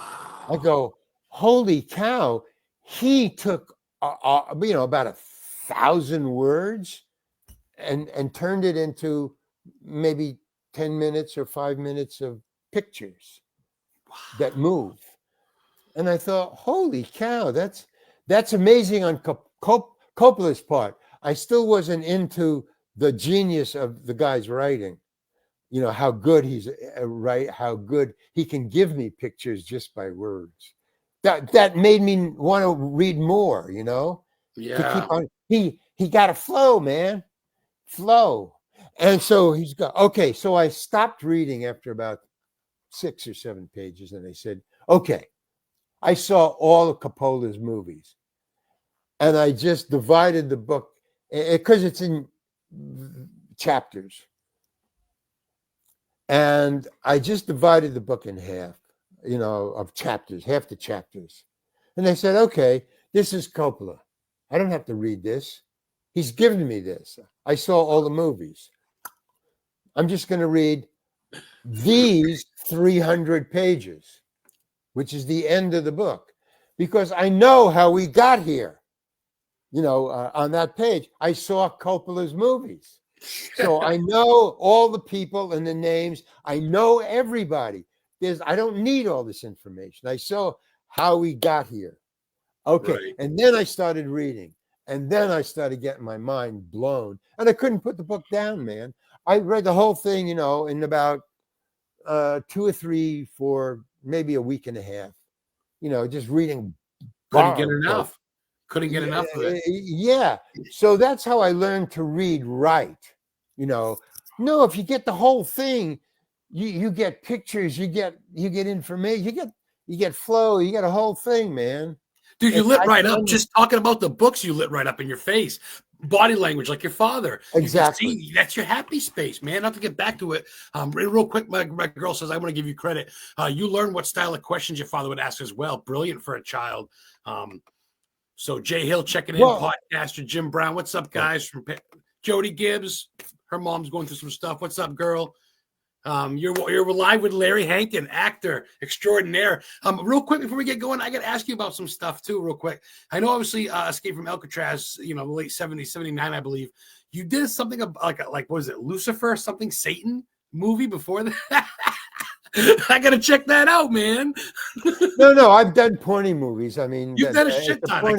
I go, holy cow, he took about 1,000 words and turned it into maybe 10 minutes or 5 minutes of pictures that move. And I thought, holy cow, that's amazing on Coppola's part. I still wasn't into the genius of the guy's writing. How good he's how good he can give me pictures just by words. That made me want to read more, Yeah. To keep on. He got a flow, man. Flow. And so he's got, okay, so I stopped reading after about 6 or 7 pages, and I said, okay, I saw all of Coppola's movies, and I just divided the book because it's in chapters, and I just divided the book in half, of chapters, half the chapters, and I said, okay, this is Coppola. I don't have to read this. He's given me this. I saw all the movies. I'm just going to read these 300 pages, which is the end of the book, because I know how we got here. On that page, I saw Coppola's movies. So I know all the people and the names. I know everybody. I don't need all this information. I saw how we got here. Okay. Right. And then I started reading. And then I started getting my mind blown. And I couldn't put the book down, man. I read the whole thing, in about 2 or 3, 4, maybe a week and a half. Just reading. Couldn't get enough. Couldn't get enough of it. Yeah. So that's how I learned to read right. No, if you get the whole thing, you get pictures, you get information, you get flow, you get a whole thing, man. Dude, you lit right up. Just talking about the books, you lit right up in your face. Body language, like your father. Exactly. You that's your happy space, man. Not to get back to it. Real quick, my girl says, I want to give you credit. You learned what style of questions your father would ask as well. Brilliant for a child. So Jay Hill checking in, podcaster Jim Brown. What's up, guys? From Jody Gibbs. Her mom's going through some stuff. What's up, girl? You're live with Larry Hankin, actor extraordinaire. Real quick before we get going, I got to ask you about some stuff too, real quick. I know obviously Escape from Alcatraz, the late 70s, 79, I believe. You did something like what was it, Lucifer, something Satan movie before that? I got to check that out, man. No, I've done porny movies. I mean, you've done a shit ton.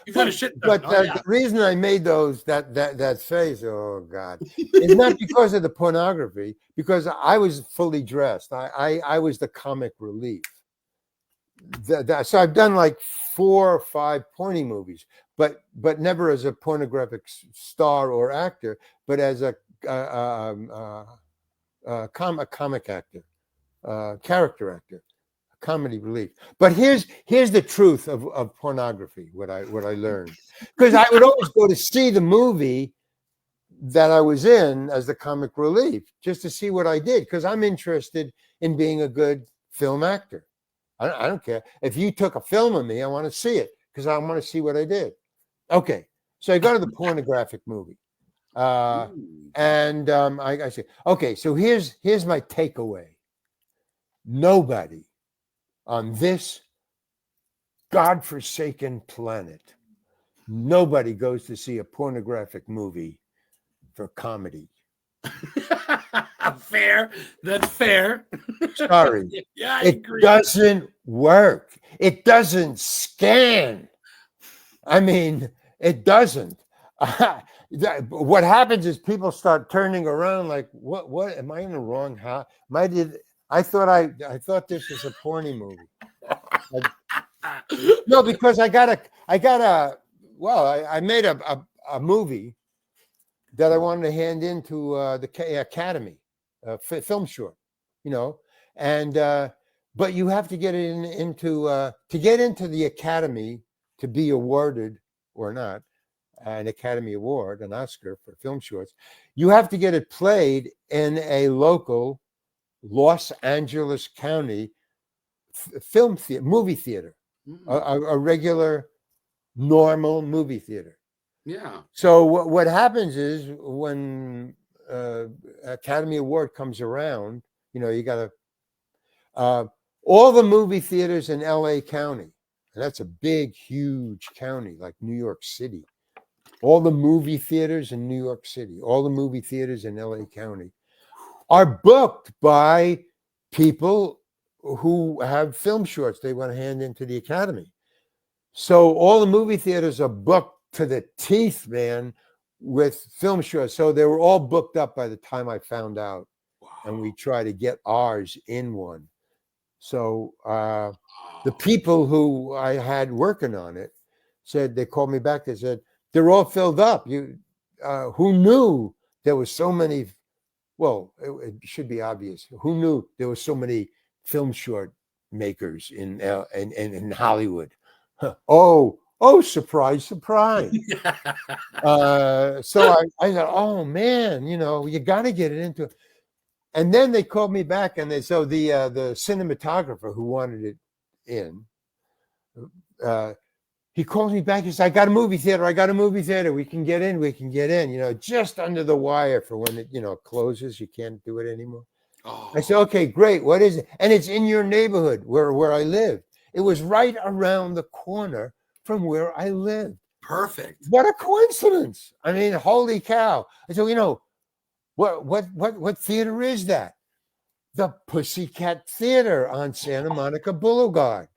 You've done a shit ton. But the reason I made that face, oh God, is not because of the pornography, because I was fully dressed. I was the comic relief. So I've done like 4 or 5 porny movies, but never as a pornographic star or actor, but as a comic actor, character actor, comedy relief. But here's the truth of pornography. What I learned, because I would always go to see the movie that I was in as the comic relief, just to see what I did, because I'm interested in being a good film actor. I don't care if you took a film of me. I want to see it because I want to see what I did. Okay, so I go to the pornographic movie, and I say, okay, so here's my takeaway. Nobody on this godforsaken planet, nobody goes to see a pornographic movie for comedy. Fair. That's fair. Sorry. Yeah, I it agree. Doesn't work. It doesn't scan. I mean, it doesn't. What happens is people start turning around like, what am I in the wrong house? I thought this was a porny movie. No, because I made a movie that I wanted to hand into the Academy, film short, and but you have to get it into to get into the Academy to be awarded or not an Academy Award, an Oscar for film shorts. You have to get it played in a local Los Angeles County film theater, movie theater, a regular, normal movie theater. Yeah. So what happens is when Academy Award comes around, you got to all the movie theaters in LA County, and that's a big, huge county like New York City. All the movie theaters in New York City, all the movie theaters in LA County are booked by people who have film shorts they want to hand into the Academy. So all the movie theaters are booked to the teeth, man, with film shorts. So they were all booked up by the time I found out. Wow. And we try to get ours in one. So the people who I had working on it said, they called me back. They said, they're all filled up. Who knew there was so many? Well, it should be obvious. Who knew there were so many film short makers in Hollywood? Oh, surprise, surprise. So I thought, oh man, you got to get it into. And then they called me back, and the cinematographer who wanted it in, he calls me back. He says, I got a movie theater. We can get in, just under the wire for when it, closes. You can't do it anymore. Oh. I said, okay, great. What is it? And it's in your neighborhood where I live. It was right around the corner from where I lived. Perfect. What a coincidence. I mean, holy cow. I said, what theater is that? The Pussycat Theater on Santa Monica Boulevard.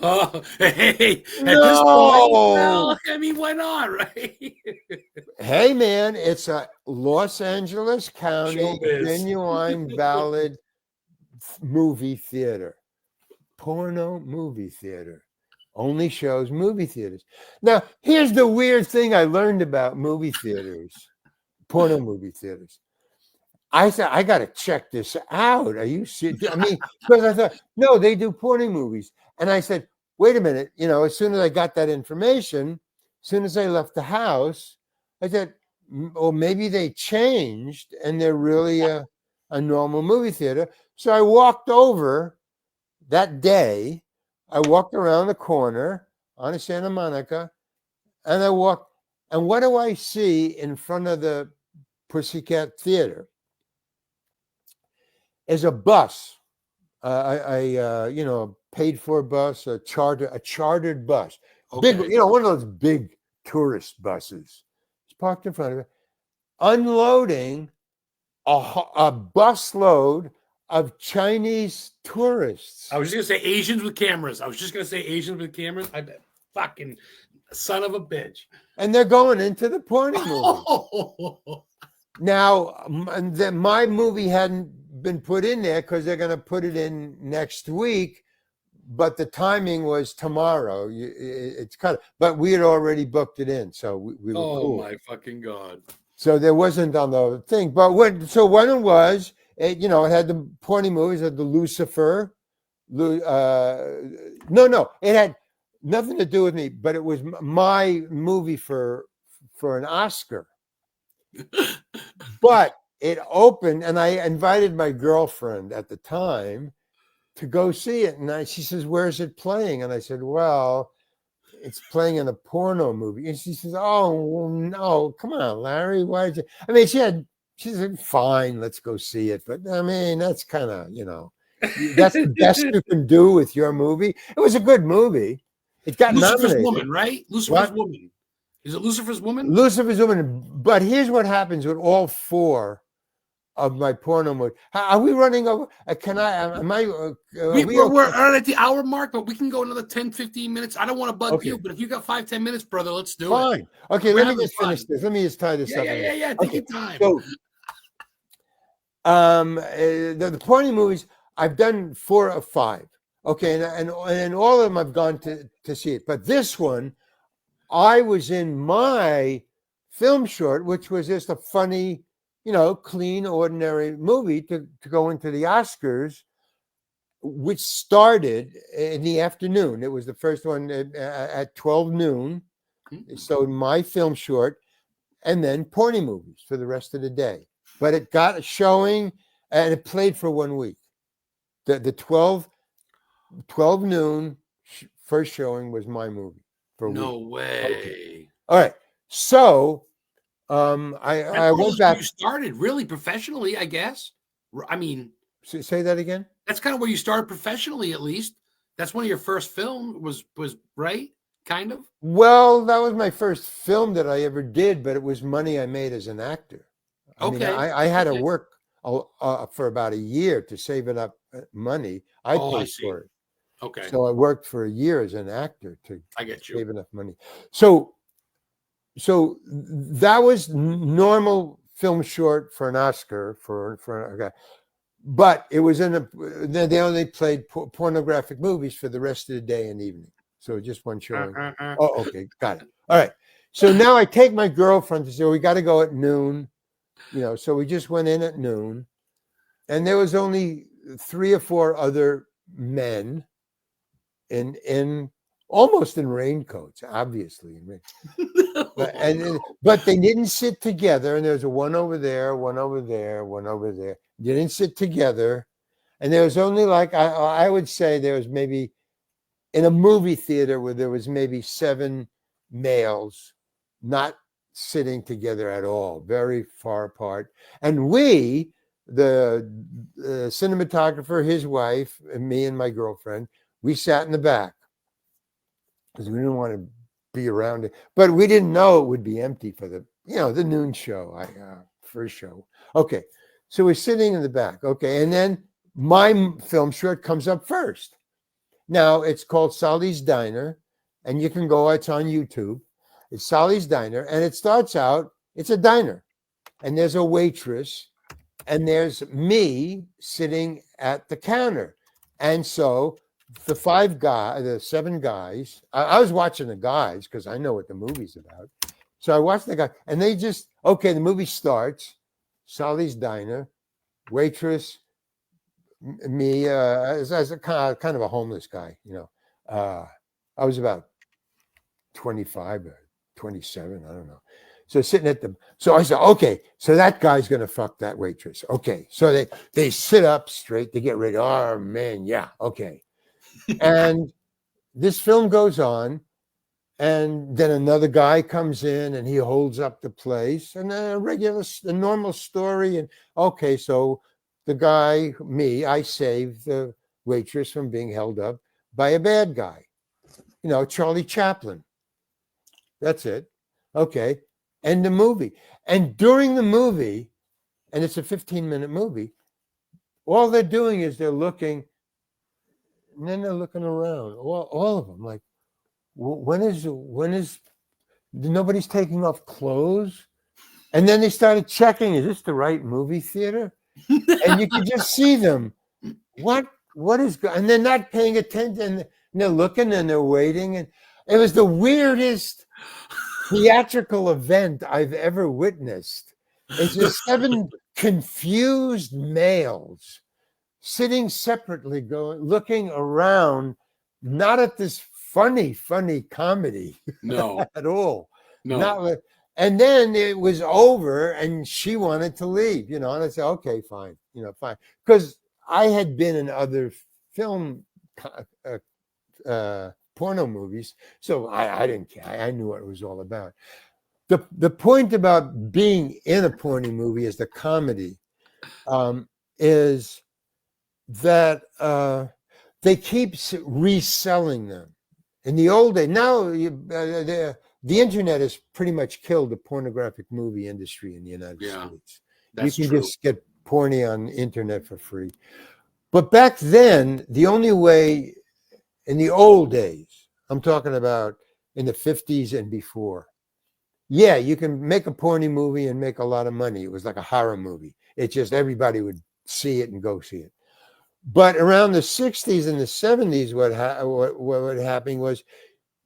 Oh, hey, no. At this point, well, I mean, why not, right? Hey, man, it's a Los Angeles County genuine valid movie theater, porno movie theater, only shows movie theaters. Now, here's the weird thing I learned about movie theaters, porno movie theaters. I said, I got to check this out. Are you serious? I mean, because I thought, no, they do porno movies. And I said, wait a minute. As soon as I got that information, as soon as I left the house, I said, well, maybe they changed and they're really a normal movie theater. So I walked over that day. I walked around the corner on Santa Monica, and I walked. And what do I see in front of the Pussycat Theater? Is a bus, a paid for bus, a chartered bus, okay. Big, one of those big tourist buses. It's parked in front of it, unloading a busload of Chinese tourists. I was just gonna say Asians with cameras. I bet, fucking son of a bitch. And they're going into the porno movie. Now, my movie hadn't been put in there because they're going to put it in next week, but the timing was tomorrow. It's kind of, but we had already booked it in, so we were Oh cool. my fucking God. So there wasn't on the thing. But when it was, it had the porny movies, it had the Lucifer. No, it had nothing to do with me, but it was my movie for an Oscar. But it opened, and I invited my girlfriend at the time to go see it. And she says, "Where's it playing?" And I said, "Well, it's playing in a porno movie." And she says, "Oh, well, no, come on, Larry. Why did you?" I mean, she said, "Fine, let's go see it." But I mean, that's kind of, that's the best you can do with your movie. It was a good movie. It got Lucifer's nominated. Woman, right? Lucifer's Woman. Is it Lucifer's Woman? Lucifer's Woman. But here's what happens with all four of my porno movies. Are we running over? We're at the hour mark, but we can go another 10, 15 minutes. I don't want to bug you, but if you got 5, 10 minutes, brother, let's do it. Fine. Okay, let me just finish this. Let me just tie this up. Yeah. Take your time. So, the porno movies, I've done 4 or 5. Okay, and all of them I've gone to see it. But this one, I was in my film short, which was just a funny, clean, ordinary movie to go into the Oscars, which started in the afternoon. It was the first one at 12 noon. So my film short, and then porny movies for the rest of the day. But it got a showing, and it played for 1 week. The 12 noon first showing was my movie for a week. No way. Okay. All right. So I went back. You started really professionally, I guess. I mean, say that again. That's kind of where you started professionally, at least. That's one of your first film was right, kind of. Well, that was my first film that I ever did, but it was money I made as an actor. I mean, I had to work for about a year to save it up money. I paid for it. Okay. So I worked for a year as an actor to save enough money. So that was normal film short for an Oscar for a guy. But it was they only played pornographic movies for the rest of the day and evening. So just one showing. Oh, okay. Got it. All right. So now I take my girlfriend to say, we got to go at noon. So we just went in at noon. And there was only 3 or 4 other men in almost in raincoats, obviously. But they didn't sit together. And there's one over there, one over there, one over there. They didn't sit together. And there was only I would say there was maybe in a movie theater where there was maybe 7 males not sitting together at all, very far apart. And we, the cinematographer, his wife, and me and my girlfriend, we sat in the back because we didn't want to be around it. But we didn't know it would be empty for the noon show, first show. Okay, so we're sitting in the back. Okay, and then my film short comes up first. Now it's called Sally's Diner, and you can go. It's on YouTube. It's Sally's Diner, and it starts out. It's a diner, and there's a waitress, and there's me sitting at the counter, and so the 7 guys. I was watching the guys because I know what the movie's about. So I watched the guy, and they just the movie starts. Sally's Diner, waitress, me as a kind of a homeless guy. I was about 25 or 27, I don't know. So sitting so I said, okay, so that guy's gonna fuck that waitress. Okay, so they sit up straight to get ready. Oh man, yeah, okay. And this film goes on, and then another guy comes in and he holds up the place, and a normal story. And okay, so the guy, me, I saved the waitress from being held up by a bad guy. Charlie Chaplin. That's it. Okay. End the movie. And during the movie, and it's a 15-minute movie, all they're doing is they're looking, and then they're looking around. All of them, like, when is nobody's taking off clothes? And then they started checking, is this the right movie theater? And you could just see them. What is going? And they're not paying attention. And they're looking and they're waiting. And it was the weirdest theatrical event I've ever witnessed. It's just 7 confused males sitting separately, looking around, not at this funny comedy No, at all. no. And then it was over, and she wanted to leave, and I said, okay, fine, fine, because I had been in other film porno movies, so I didn't care. I knew what it was all about. The point about being in a porno movie as the comedy is that they keep reselling them. In the old days, now the internet has pretty much killed the pornographic movie industry in the United States. You can just get porny on the internet for free. But back then, the only way, in the old days, I'm talking about in the 50s and before, yeah, you can make a porny movie and make a lot of money. It was like a horror movie. It's just everybody would see it and go see it. But around the 60s and the 70s, what happened was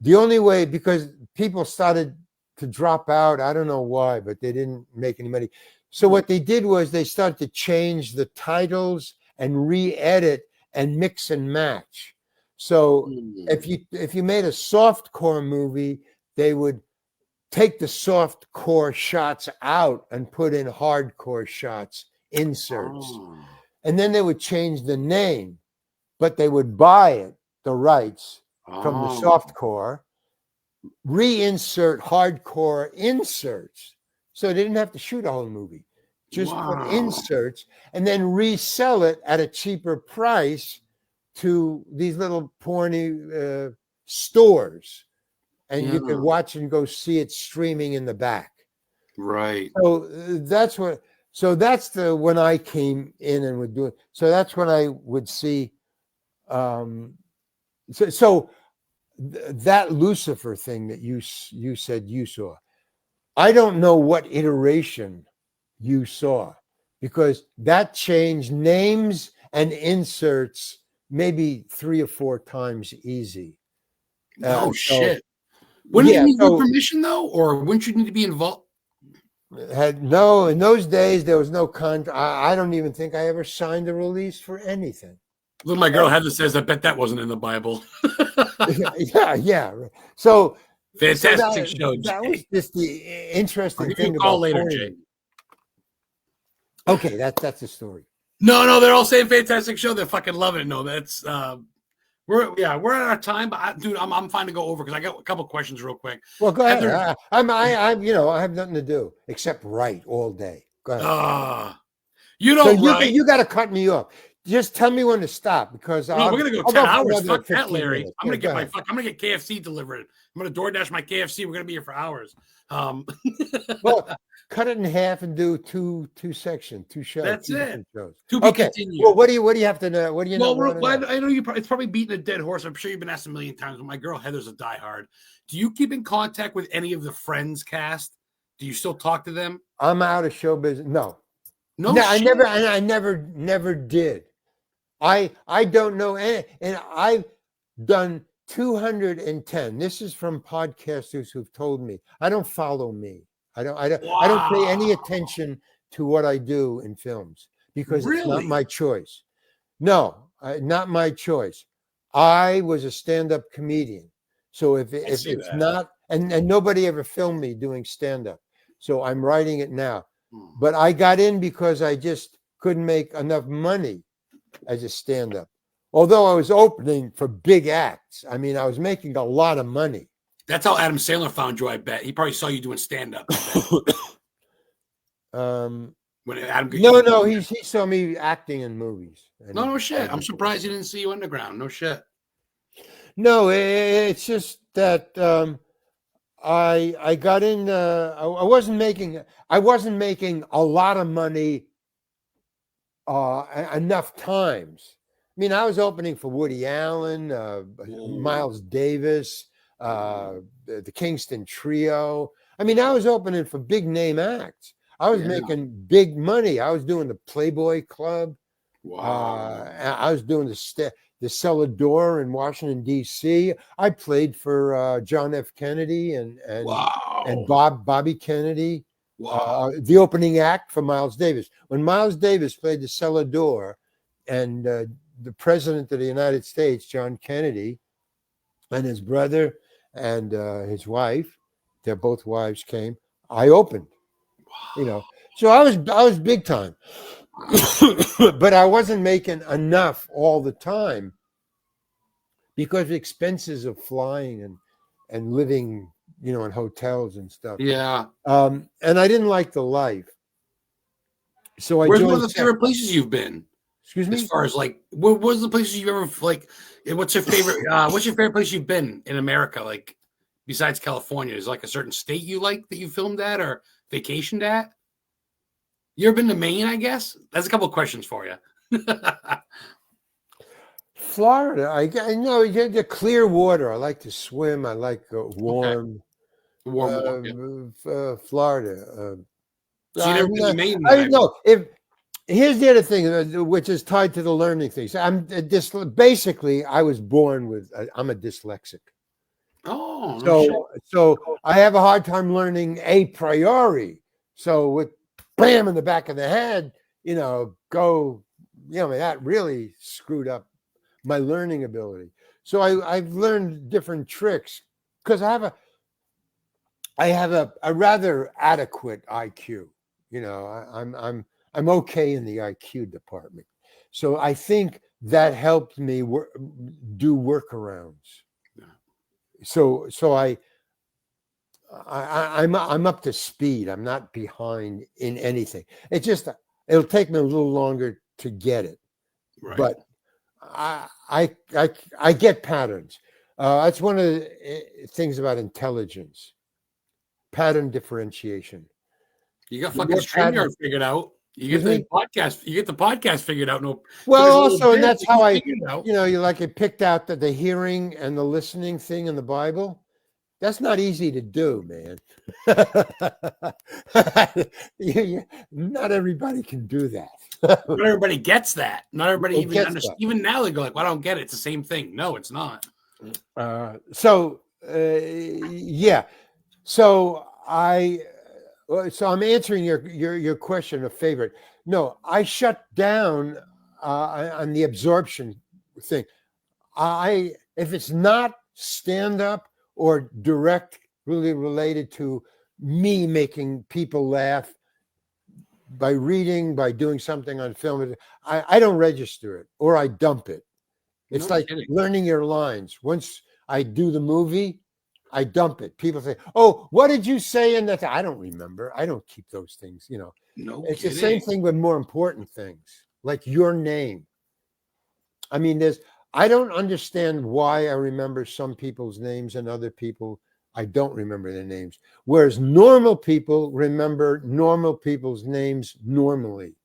the only way, because people started to drop out. I don't know why, but they didn't make any money. So what they did was they started to change the titles and re-edit and mix and match. So if you made a softcore movie, they would take the softcore shots out and put in hardcore shots, inserts. And then they would change the name, but they would buy it, the rights from the softcore, reinsert hardcore inserts. So they didn't have to shoot a whole movie, just put inserts and then resell it at a cheaper price to these little porny stores. And you can watch and go see it streaming in the back. Right. So that's when I came in and would do it. So that's when I would see. That Lucifer thing that you said you saw, I don't know what iteration you saw, because that changed names and inserts maybe 3 or 4 times easy. Shit. Wouldn't you need your permission though, or wouldn't you need to be involved? In those days there was no contract. I don't even think I ever signed a release for anything. Look, my girl Heather says, I bet that wasn't in the Bible. yeah. So fantastic show. That was just the interesting thing. I'll give you a call later, Jay. Okay, that's the story. No, they're all saying fantastic show. They fucking love it. No, that's we're at our time, but dude, I'm fine to go over because I got a couple questions real quick. Well, go ahead. I have nothing to do except write all day. Go ahead. You don't write. You got to cut me off. Just tell me when to stop, because we're gonna go 10 hours. Fuck that, Larry. Minutes. I'm gonna get KFC delivered. I'm gonna DoorDash my KFC. We're gonna be here for hours. Well, cut it in half and do two sections, 2 shows. That's it. Shows. To be continued. Well, what do you have to know? What do you know? Well, I know it's probably beating a dead horse. I'm sure you've been asked a million times. But my girl Heather's a diehard. Do you keep in contact with any of the Friends cast? Do you still talk to them? I'm out of show business. No, I never did. I don't know any, and I've done 210. This is from podcasters who've told me. I don't follow me. I don't pay any attention to what I do in films, because it's not my choice. No, not my choice. I was a stand-up comedian. So if it's not, and nobody ever filmed me doing stand-up. So I'm writing it now. But I got in because I just couldn't make enough money as a stand-up. Although I was opening for big acts. I mean, I was making a lot of money. That's how Adam Sandler found you, I bet. He probably saw you doing stand-up. When Adam he saw me acting in movies. No shit. I'm surprised he didn't see you underground. No shit. No, it's just that I got in. I wasn't making a lot of money enough times. I mean, I was opening for Woody Allen, Miles Davis, the Kingston Trio. I mean, I was opening for big name acts. I was making big money. I was doing the Playboy Club. Wow. I was doing the Cellar Door in Washington D.C. I played for John F. Kennedy and Wow. Bobby Kennedy. Wow. The opening act for Miles Davis. When Miles Davis played the Cellar Door, and the President of the United States, John Kennedy, and his brother and his wife, their both wives came. I opened, you know. So I was big time. But I wasn't making enough all the time because of expenses of flying and living, in hotels and stuff. Yeah. And I didn't like the life. So I Where's one joined. of the favorite places you've been? Excuse me? As far as like, what was the places you've ever like? What's your favorite? What's your favorite place you've been in America? Like, besides California, is like a certain state you like that you filmed at or vacationed at? You ever been to Maine? I guess that's a couple of questions for you. Florida, I know you get the clear water. I like to swim. I like warm. Warm water. Florida. So you never been to Maine? I know. If here's the other thing, which is tied to the learning things. Basically, I was born with. I'm a dyslexic. Oh, no shit. So I have a hard time learning a priori. So with bam in the back of the head, that really screwed up my learning ability. So I've learned different tricks because I have a rather adequate IQ. I'm okay in the IQ department. So I think that helped me do workarounds. So I'm up to speed. I'm not behind in anything. It'll take me a little longer to get it, Right. but I get patterns. That's one of the things about intelligence. Pattern differentiation. You got fucking StreamYard figured out. You get the podcast. You get the podcast figured out. No. Well, also, and that's how you like it picked out the hearing and the listening thing in the Bible. That's not easy to do, man. Not everybody can do that. Not everybody gets that. Not everybody even understands. Even now they go like, "Well, I don't get it. It's the same thing." No, it's not. Yeah. So I'm answering your question of favorite. No, I shut down on the absorption thing. If it's not stand up or direct, really related to me making people laugh by reading, by doing something on film, I don't register it or I dump it. It's like learning your lines. Once I do the movie, I dump it. People say, "Oh, what did you say in that?" I don't remember. I don't keep those things. It's the same thing with more important things, like your name. I mean, I don't understand why I remember some people's names and other people I don't remember their names. Whereas normal people remember normal people's names normally.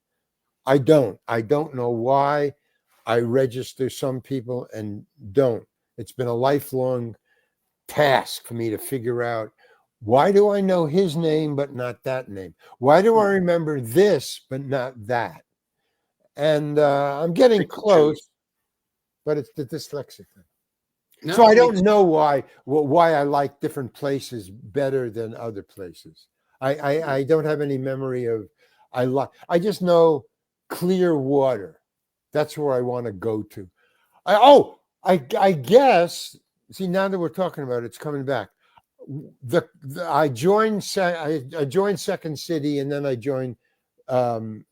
I don't. I don't know why I register some people and don't. It's been a lifelong task for me to figure out, why do I know his name but not that name? Why do I remember this but not that? And I'm getting close, but it's the dyslexic thing. No, so I don't know why I like different places better than other places. I don't have any memory of I just know clear water. That's where I want to go to. I guess. See, now that we're talking about it, it's coming back. I joined Second City, and then I joined the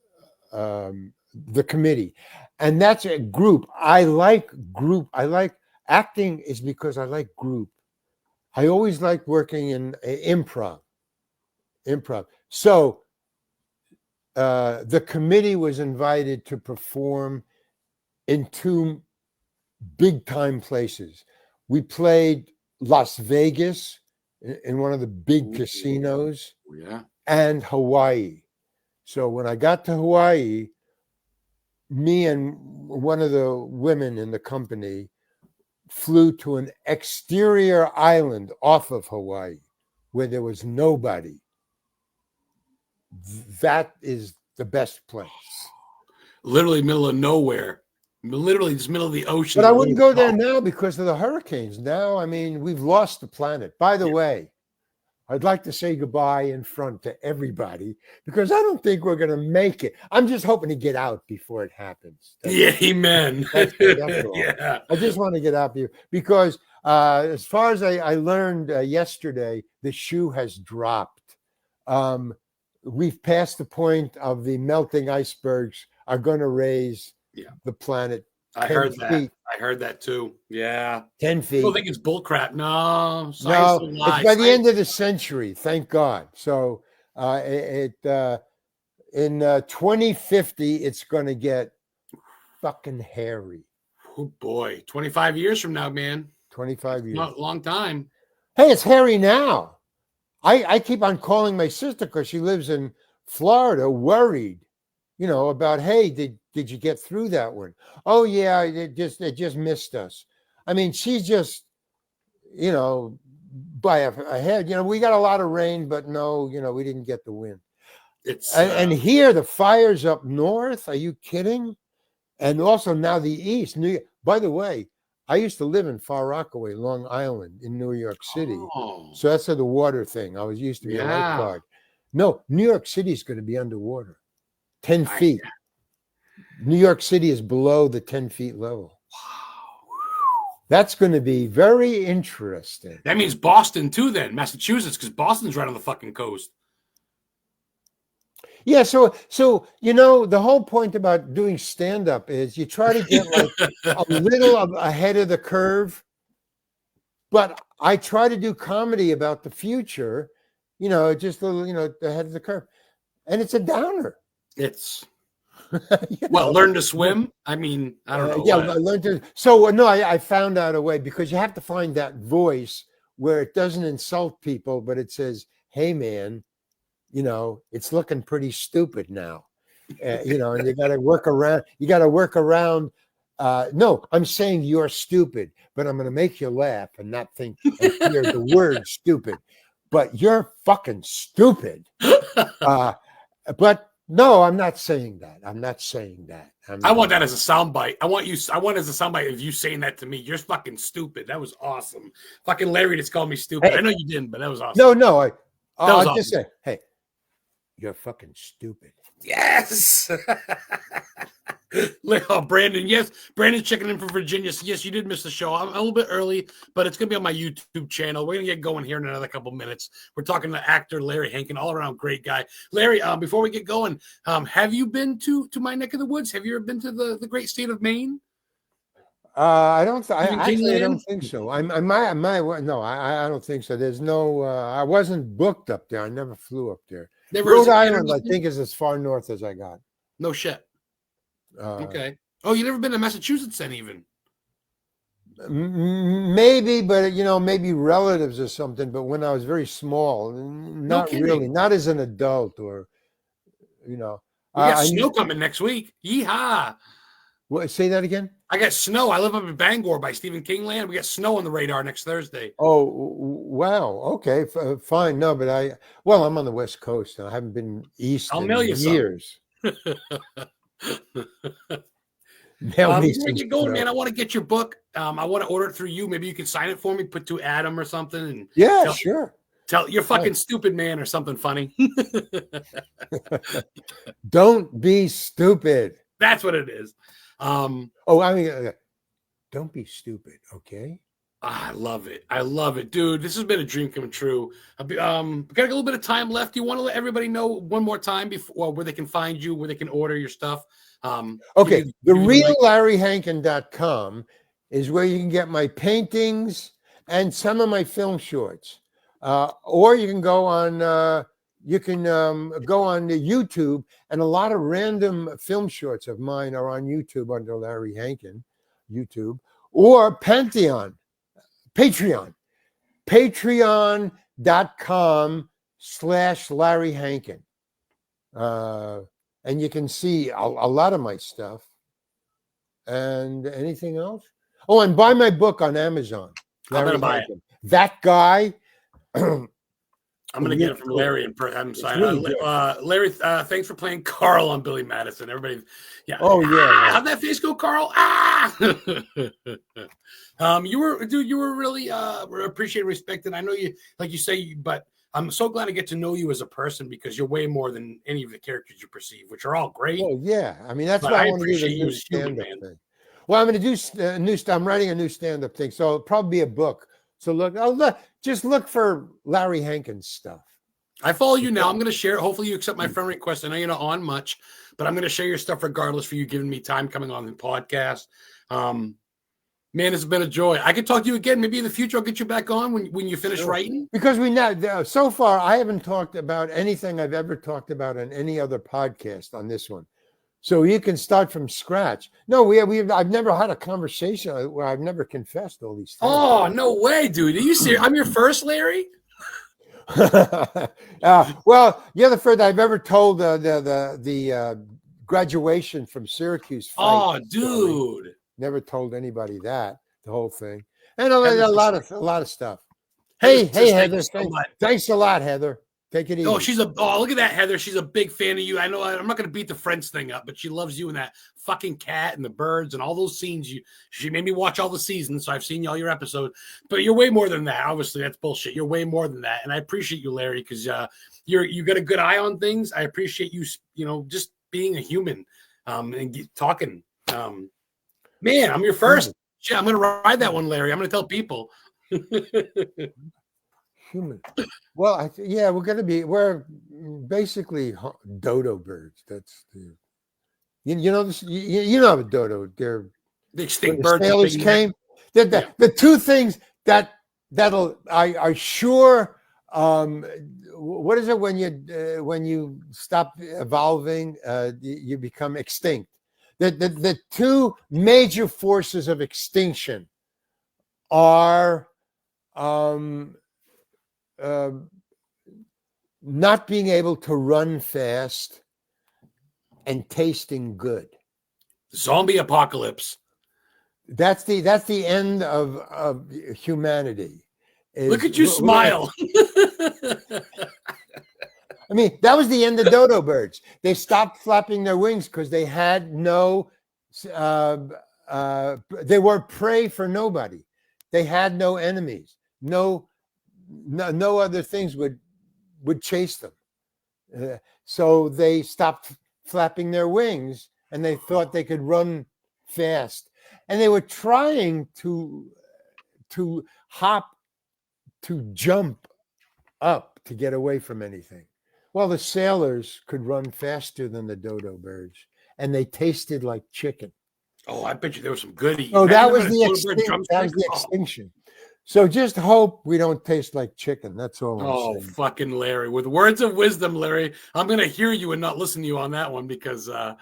committee, and that's a group. I like group. I like acting is because I like group. I always like working in improv. So the committee was invited to perform in two big time places. We played Las Vegas in one of the big casinos, and Hawaii. So when I got to Hawaii, me and one of the women in the company flew to an exterior island off of Hawaii where there was nobody. That is the best place. Literally middle of nowhere. Literally just middle of the ocean. But I wouldn't go there now because of the hurricanes. Now, I mean, we've lost the planet. By the way, I'd like to say goodbye in front to everybody because I don't think we're going to make it. I'm just hoping to get out before it happens. Amen. That's all. Yeah. I just want to get out here because as far as I learned yesterday, the shoe has dropped. We've passed the point of the melting icebergs are going to raise the planet. I heard that. I heard that too. Yeah. 10 feet. I don't think it's bullcrap. No. No, it's by the end of the century. Thank God. So in 2050, it's going to get fucking hairy. Oh boy. 25 years from now, man. 25 years. Not a long time. Hey, it's hairy now. I keep on calling my sister because she lives in Florida, worried, about, hey, did you get through that one? Oh yeah, it just missed us. I mean, she's just, by a head. We got a lot of rain, but no, we didn't get the wind. And here the fires up north. Are you kidding? And also now the east. By the way, I used to live in Far Rockaway, Long Island, in New York City. Oh. So that's the water thing. I used to be a lifeguard. No, New York City is going to be underwater, 10 feet. New York City is below the 10 feet level. Wow. That's going to be very interesting. That means Boston too, then Massachusetts, because Boston's right on the fucking coast. Yeah, so the whole point about doing stand-up is you try to get like a little ahead of the curve, but I try to do comedy about the future, just a little, ahead of the curve, and it's a downer. It's learn to swim. I mean, I don't know. Yeah, I learned to. So no, I found out a way because you have to find that voice where it doesn't insult people, but it says, "Hey, man. It's looking pretty stupid now, and you got to work around. You got to work around. No, I'm saying you're stupid, but I'm going to make you laugh and not think and hear the word stupid. But you're fucking stupid. But no, I'm not saying that. I'm not saying that. I want that as a soundbite. I want as a soundbite of you saying that to me. You're fucking stupid. That was awesome. Fucking Larry just called me stupid. Hey, I know you didn't, but that was awesome. No. I'll just say, hey. You're fucking stupid. Yes. Brandon. Yes. Brandon's checking in from Virginia. So yes, you did miss the show. I'm a little bit early, but it's going to be on my YouTube channel. We're going to get going here in another couple minutes. We're talking to actor Larry Hankin, all around great guy. Larry, before we get going, have you been to my neck of the woods? Have you ever been to the great state of Maine? I don't think so. I might. No, I don't think so. There's no. I wasn't booked up there. I never flew up there. Rhode Island, I think, is as far north as I got. No shit. Okay. Oh, you never been to Massachusetts then, even? Maybe, but maybe relatives or something. But when I was very small, not really, not as an adult, or We got snow coming next week. Yeehaw! What? Say that again. I got snow. I live up in Bangor by Stephen King Land. We got snow on the radar next Thursday. Oh, wow. Okay, fine. No, but I'm on the West Coast. I haven't been east in years. Before we get going, man, I want to get your book. I want to order it through you. Maybe you can sign it for me, put to Adam or something. And sure. Tell you're fucking stupid, man, or something funny. Don't be stupid. That's what it is. Don't be stupid, okay? I love it, dude. This has been a dream come true. We got a little bit of time left. Do you want to let everybody know one more time before where they can find you, where they can order your stuff? Okay, the reallarryhankin.com is where you can get my paintings and some of my film shorts. Or you can go on YouTube, and a lot of random film shorts of mine are on YouTube under Larry Hankin, YouTube, or patreon.com/Larry Hankin. And you can see a lot of my stuff. And anything else? Oh, and buy my book on Amazon. I'm gonna buy it. That guy I'm going to get it from Larry and have him sign. Really Larry, thanks for playing Carl on Billy Madison. Everybody, yeah. Oh yeah. How'd that face go, Carl? You were really appreciated, respected. I know you, like you say, but I'm so glad to get to know you as a person because you're way more than any of the characters you perceive, which are all great. Oh yeah. I mean, that's But why I I want to do the appreciate you new as human, stand-up man. thing. Well, I'm going to do I'm writing a new stand-up thing, so it'll probably be a book. So just look for Larry Hankins stuff. I follow you now. I'm going to share. Hopefully, you accept my friend request. I know you're not on much, but I'm going to share your stuff regardless for you giving me time coming on the podcast. Man, it's been a joy. I could talk to you again. Maybe in the future, I'll get you back on when you finish writing. Because so far, I haven't talked about anything I've ever talked about on any other podcast on this one. So you can start from scratch. No, I've never had a conversation where I've never confessed all these things. Oh, no way, dude. Are you serious? I'm your first, Larry? Well, you're the first I've ever told the graduation from Syracuse fight. Oh, dude. Story. Never told anybody that, the whole thing. And a lot of stuff. Hey, Heather. Thanks a lot, Heather. Take it easy. Oh, look at that, Heather. She's a big fan of you. I know I'm not going to beat the Friends thing up, but she loves you and that fucking cat and the birds and all those scenes. She made me watch all the seasons, so I've seen all your episodes. But you're way more than that. Obviously, that's bullshit. You're way more than that, and I appreciate you, Larry, because you got a good eye on things. I appreciate you, just being a human and talking. Man, I'm your first. Yeah, I'm going to ride that one, Larry. I'm going to tell people. Human. Well, we're basically dodo birds. That's you know this. You know a dodo. They're the extinct birds. Sailors came. The two things that are sure. What is it when you stop evolving? You become extinct. The two major forces of extinction are not being able to run fast and tasting good. Zombie apocalypse. That's the end of humanity. Look at you smile. I mean, that was the end of dodo birds. They stopped flapping their wings because they had no. They were prey for nobody. They had no enemies. No other things would chase them. So they stopped flapping their wings and they thought they could run fast. And they were trying to hop, to jump up to get away from anything. Well, the sailors could run faster than the dodo birds and they tasted like chicken. Oh, I bet you there was some goodies. Oh, that was the extinction. So just hope we don't taste like chicken. That's all I'm saying. Fucking Larry. With words of wisdom, Larry, I'm going to hear you and not listen to you on that one because I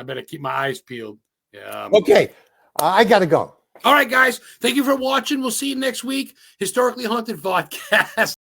better keep my eyes peeled. Yeah. Okay. I got to go. All right, guys. Thank you for watching. We'll see you next week. Historically Haunted VODCAST.